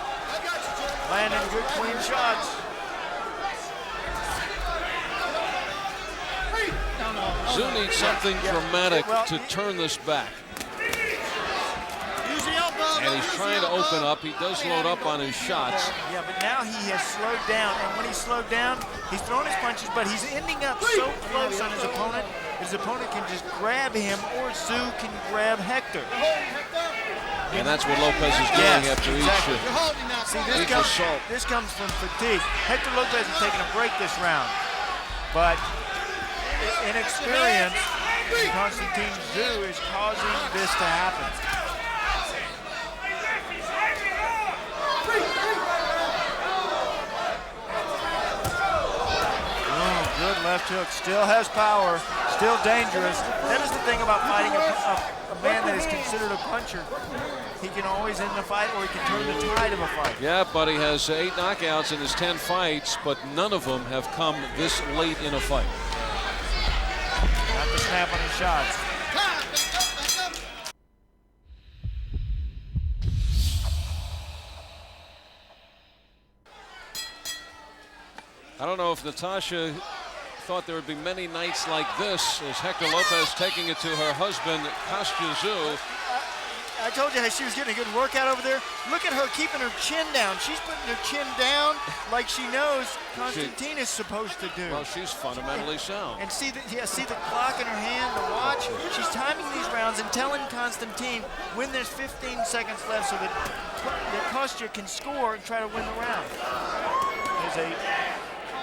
landing good, clean shots. Tszyu needs something dramatic to turn this back. And he's trying to open up. He does load up on his shots. Yeah, but now he has slowed down. And when he's slowed down, he's throwing his punches, but he's ending up so close on his opponent can just grab him, or Tszyu can grab Hector. And that's what Lopez is doing after each assault. This comes from fatigue. Hector Lopez is taking a break this round. But inexperience, Konstantin Tszyu is causing this to happen. Good left hook, still has power, still dangerous. That is the thing about fighting a man that is considered a puncher. He can always end the fight, or he can turn the tide of a fight. Yeah, but he has 8 knockouts in his 10 fights, but none of them have come this late in a fight. Not to snap on his shots. I don't know if Natasha thought there would be many nights like this as Hector Lopez taking it to her husband, Kostya Tszyu. I told you she was getting a good workout over there. Look at her keeping her chin down. She's putting her chin down like she knows Konstantin is supposed to do. Well, she's fundamentally sound. And see the clock in her hand, the watch. She's timing these rounds and telling Konstantin when there's 15 seconds left so that Kostya can score and try to win the round. is a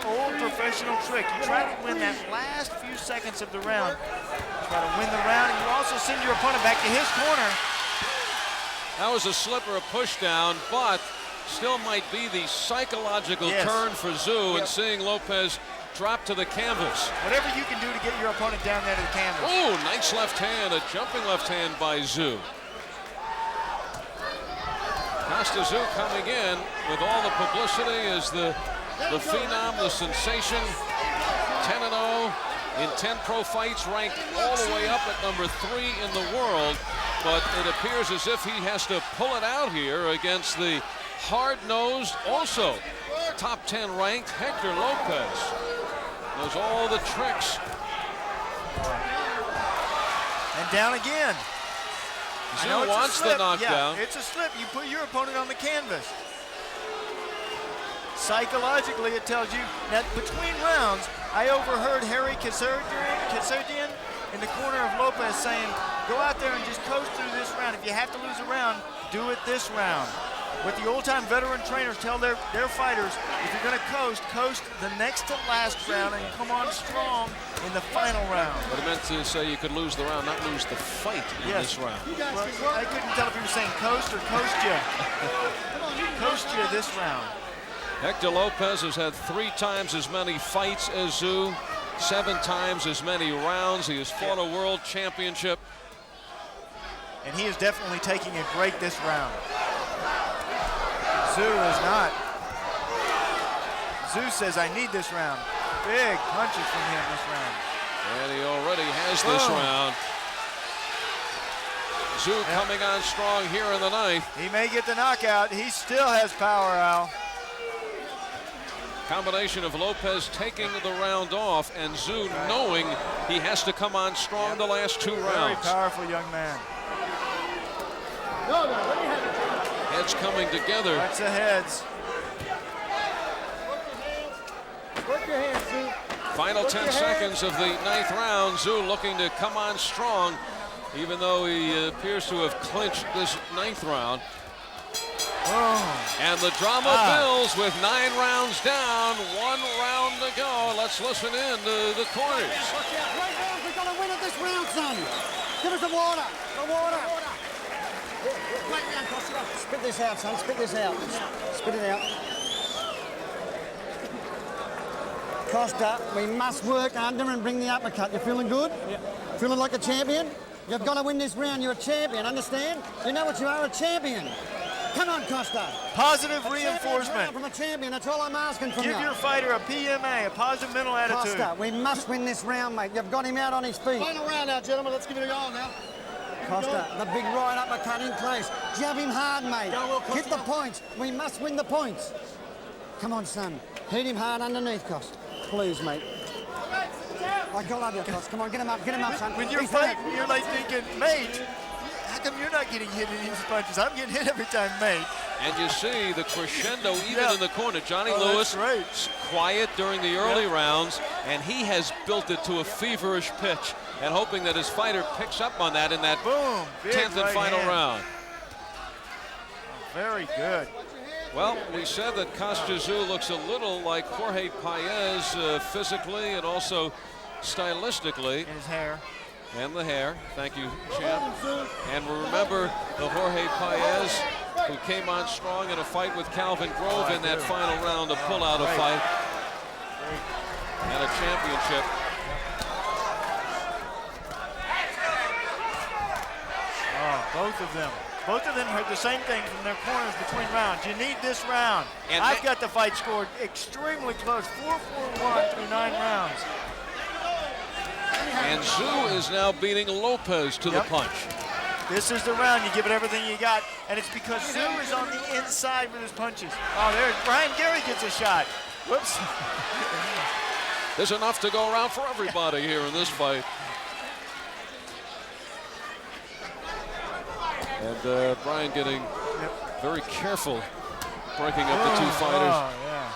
old professional trick. You try to win that last few seconds of the round. Try to win the round, and you also send your opponent back to his corner. That was a slip or a push down, but still might be the psychological turn for Tszyu and seeing Lopez drop to the canvas. Whatever you can do to get your opponent down there to the canvas. Oh, nice left hand, a jumping left hand by Tszyu. Kostya Tszyu coming in with all the publicity as the phenom, the sensation, 10-0 in 10 pro fights, ranked all the way up at number 3 in the world. But it appears as if he has to pull it out here against the hard-nosed, also top 10 ranked Hector Lopez. Knows all the tricks. And down again. Tszyu wants the knockdown. Yeah, it's a slip. You put your opponent on the canvas. Psychologically, it tells you that between rounds, I overheard Harry Kassergian in the corner of Lopez saying, go out there and just coast through this round. If you have to lose a round, do it this round. What the old-time veteran trainers tell their fighters, if you're going to coast the next to last round and come on strong in the final round. But it meant to say you could lose the round, not lose the fight in this round. Well, I couldn't tell if he was saying coast or coast you. Coast you this round. Hector Lopez has had 3 times as many fights as Tszyu, 7 times as many rounds. He has fought a world championship. And he is definitely taking a break this round. Tszyu is not. Tszyu says, I need this round. Big punches from him this round. And he already has this round. Tszyu coming on strong here in the 9th. He may get the knockout. He still has power, Al. Combination of Lopez taking the round off and Tszyu knowing he has to come on strong the last 2 rounds. Very powerful young man. Heads coming together. That's the heads. Work your hands, Tszyu. Final 10 seconds of the 9th round. Tszyu looking to come on strong, even though he appears to have clinched this 9th round. And the drama builds with 9 rounds down, 1 round to go. Let's listen in to the corners. Right now, we've got to win at this round, son. Give us the water. The water. Spit this out, son. Spit this out. Spit it out. Costa, we must work under and bring the uppercut. You feeling good? Yeah. Feeling like a champion? You've got to win this round. You're a champion, understand? You know what you are, a champion. Come on, Costa. Positive reinforcement. From a champion, that's all I'm asking from you. Give your fighter a PMA, a positive mental attitude. Costa, we must win this round, mate. You've got him out on his feet. Final round now, gentlemen. Let's give it a go now. Costa, the big right uppercut in close. Jab him hard, mate. Hit the points. We must win the points. Come on, son. Hit him hard underneath, Costa. Please, mate. I love you, Costa. Come on, get him up, son. When you're fighting, you're like thinking, mate, how come you're not getting hit in these punches? I'm getting hit every time, mate. And you see the crescendo even in the corner. Johnny Lewis, quiet during the early rounds, and he has built it to a feverish pitch and hoping that his fighter picks up on that in that 10th and final round. Very good. Well, we said that Kostya Tszyu looks a little like Jorge Paez physically and also stylistically. And his hair. And the hair. Thank you, champ. And remember the Jorge Paez who came on strong in a fight with Calvin Grove in that final round to pull out a fight and a championship. Both of them. Both of them heard the same thing from their corners between rounds. You need this round. And I've got the fight scored extremely close, 4-4-1 through 9 rounds. And Tszyu is now beating Lopez to the punch. This is the round. You give it everything you got, and it's because Tszyu is on the inside with his punches. Oh, there's Brian Gary gets a shot. Whoops. There's enough to go around for everybody here in this fight. And Brian getting very careful, breaking up the 2 fighters. Oh, yeah.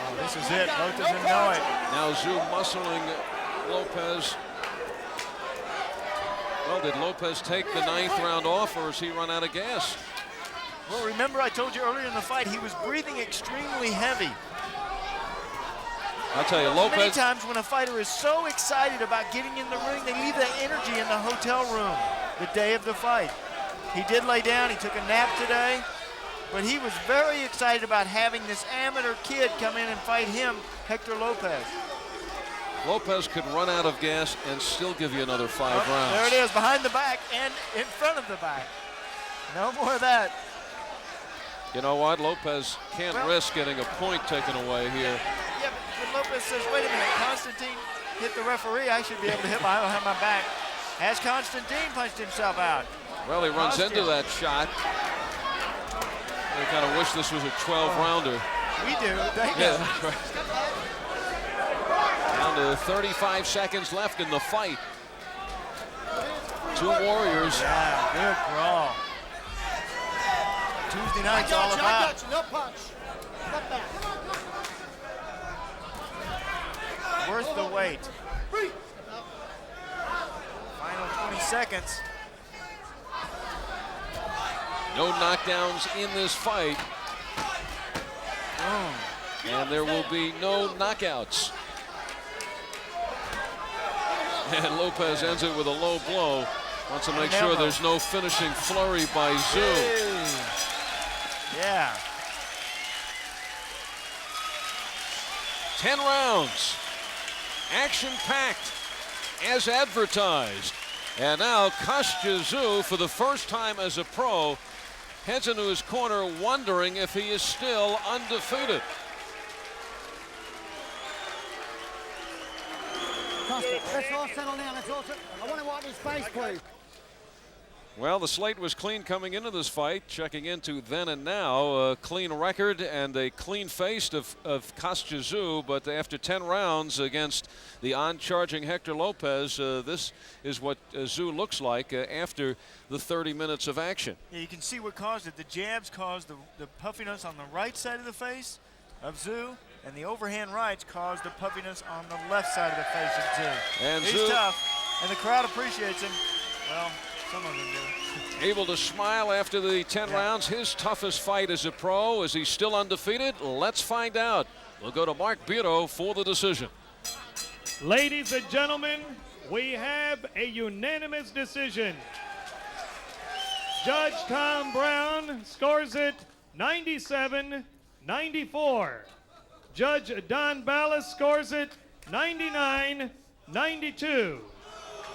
Oh, this is it. Both of them know it. Now Tszyu muscling Lopez. Well, did Lopez take the 9th round off, or has he run out of gas? Well, remember I told you earlier in the fight he was breathing extremely heavy. I'll tell you, Many Lopez. times when a fighter is so excited about getting in the ring, they leave that energy in the hotel room the day of the fight. He did lay down, he took a nap today, but he was very excited about having this amateur kid come in and fight him, Hector Lopez. Lopez could run out of gas and still give you another 5 rounds. There it is, behind the back and in front of the back. No more of that. You know what? Lopez can't risk getting a point taken away here. Yeah, but Lopez says, wait a minute, Constantine hit the referee, I should be able to hit behind my back. Has Constantine punched himself out? Well, he runs into that shot. I kind of wish this was a 12-rounder. We do, they do. Yeah, that's right. Down to 35 seconds left in the fight. 2 warriors. Yeah, good brawl. Tuesday night's all about. I got you, no punch. Step back. Worth the wait. Final 20 seconds. No knockdowns in this fight. And there will be no knockouts. And Lopez ends it with a low blow. Wants to make sure there's no finishing flurry by Tszyu. Yeah. 10 rounds. Action-packed as advertised. And now Kostya Tszyu, for the first time as a pro, heads into his corner wondering if he is still undefeated. Kostya, let's all settle down. Let's all settle. I want to watch his face, please. Well, the slate was clean coming into this fight. Checking into then and now, a clean record and a clean face of Kostya Tszyu. But after 10 rounds against the on-charging Hector Lopez, this is what Tszyu looks like after the 30 minutes of action. Yeah, you can see what caused it. The jabs caused the puffiness on the right side of the face of Tszyu, and the overhand rights caused the puffiness on the left side of the face of Tszyu. And he's Tszyu, tough, and the crowd appreciates him. Well, some of them do. Able to smile after the 10 rounds. His toughest fight as a pro. Is he still undefeated? Let's find out. We'll go to Mark Biro for the decision. Ladies and gentlemen, we have a unanimous decision. Judge Tom Brown scores it 97-94. Judge Don Ballas scores it 99-92.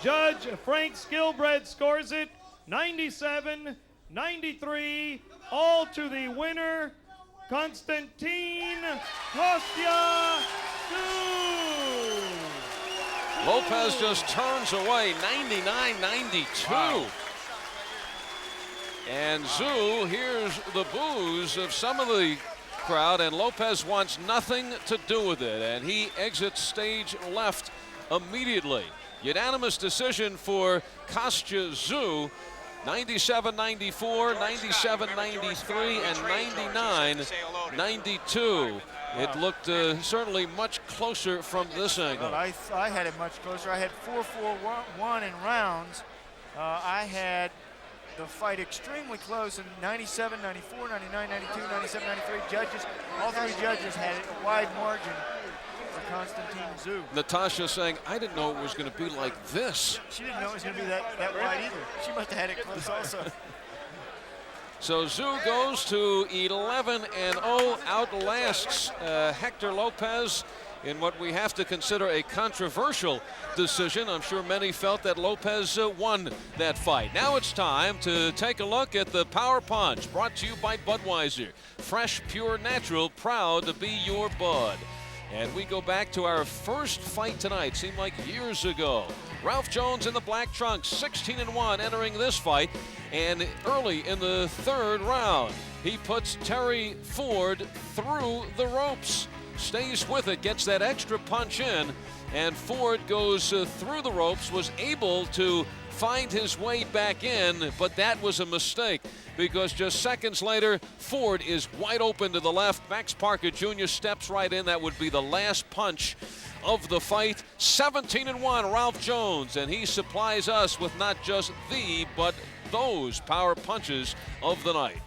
Judge Frank Skilbred scores it 97-93. All to the winner, Konstantin Kostya Tszyu. Lopez just turns away 99-92. Wow. And Tszyu hears the boos of some of the crowd, and Lopez wants nothing to do with it, and he exits stage left immediately. Unanimous decision for Kostya Tszyu, 97-94, 97-93, and 99-92. It looked certainly much closer from this angle. Well, I had it much closer. I had 4-4-1 in rounds. I had the fight extremely close in 97, 94, 99, 92, 97, 93. Judges, all 3 judges had a wide margin for Konstantin Tszyu. Natasha saying, I didn't know it was going to be like this. She didn't know it was going to be that wide either. She must have had it close also. So Tszyu goes to 11-0, outlasts Hector Lopez in what we have to consider a controversial decision. I'm sure many felt that Lopez won that fight. Now it's time to take a look at the Power Punch, brought to you by Budweiser. Fresh, pure, natural, proud to be your bud. And we go back to our first fight tonight, seemed like years ago. Ralph Jones in the black trunks, 16-1 entering this fight. And early in the 3rd round, he puts Terry Ford through the ropes. Stays with it, gets that extra punch in, and Ford goes through the ropes, was able to find his way back in, but that was a mistake because just seconds later, Ford is wide open to the left. Max Parker Jr. steps right in. That would be the last punch of the fight. 17-1, Ralph Jones, and he supplies us with not just the, but those power punches of the night.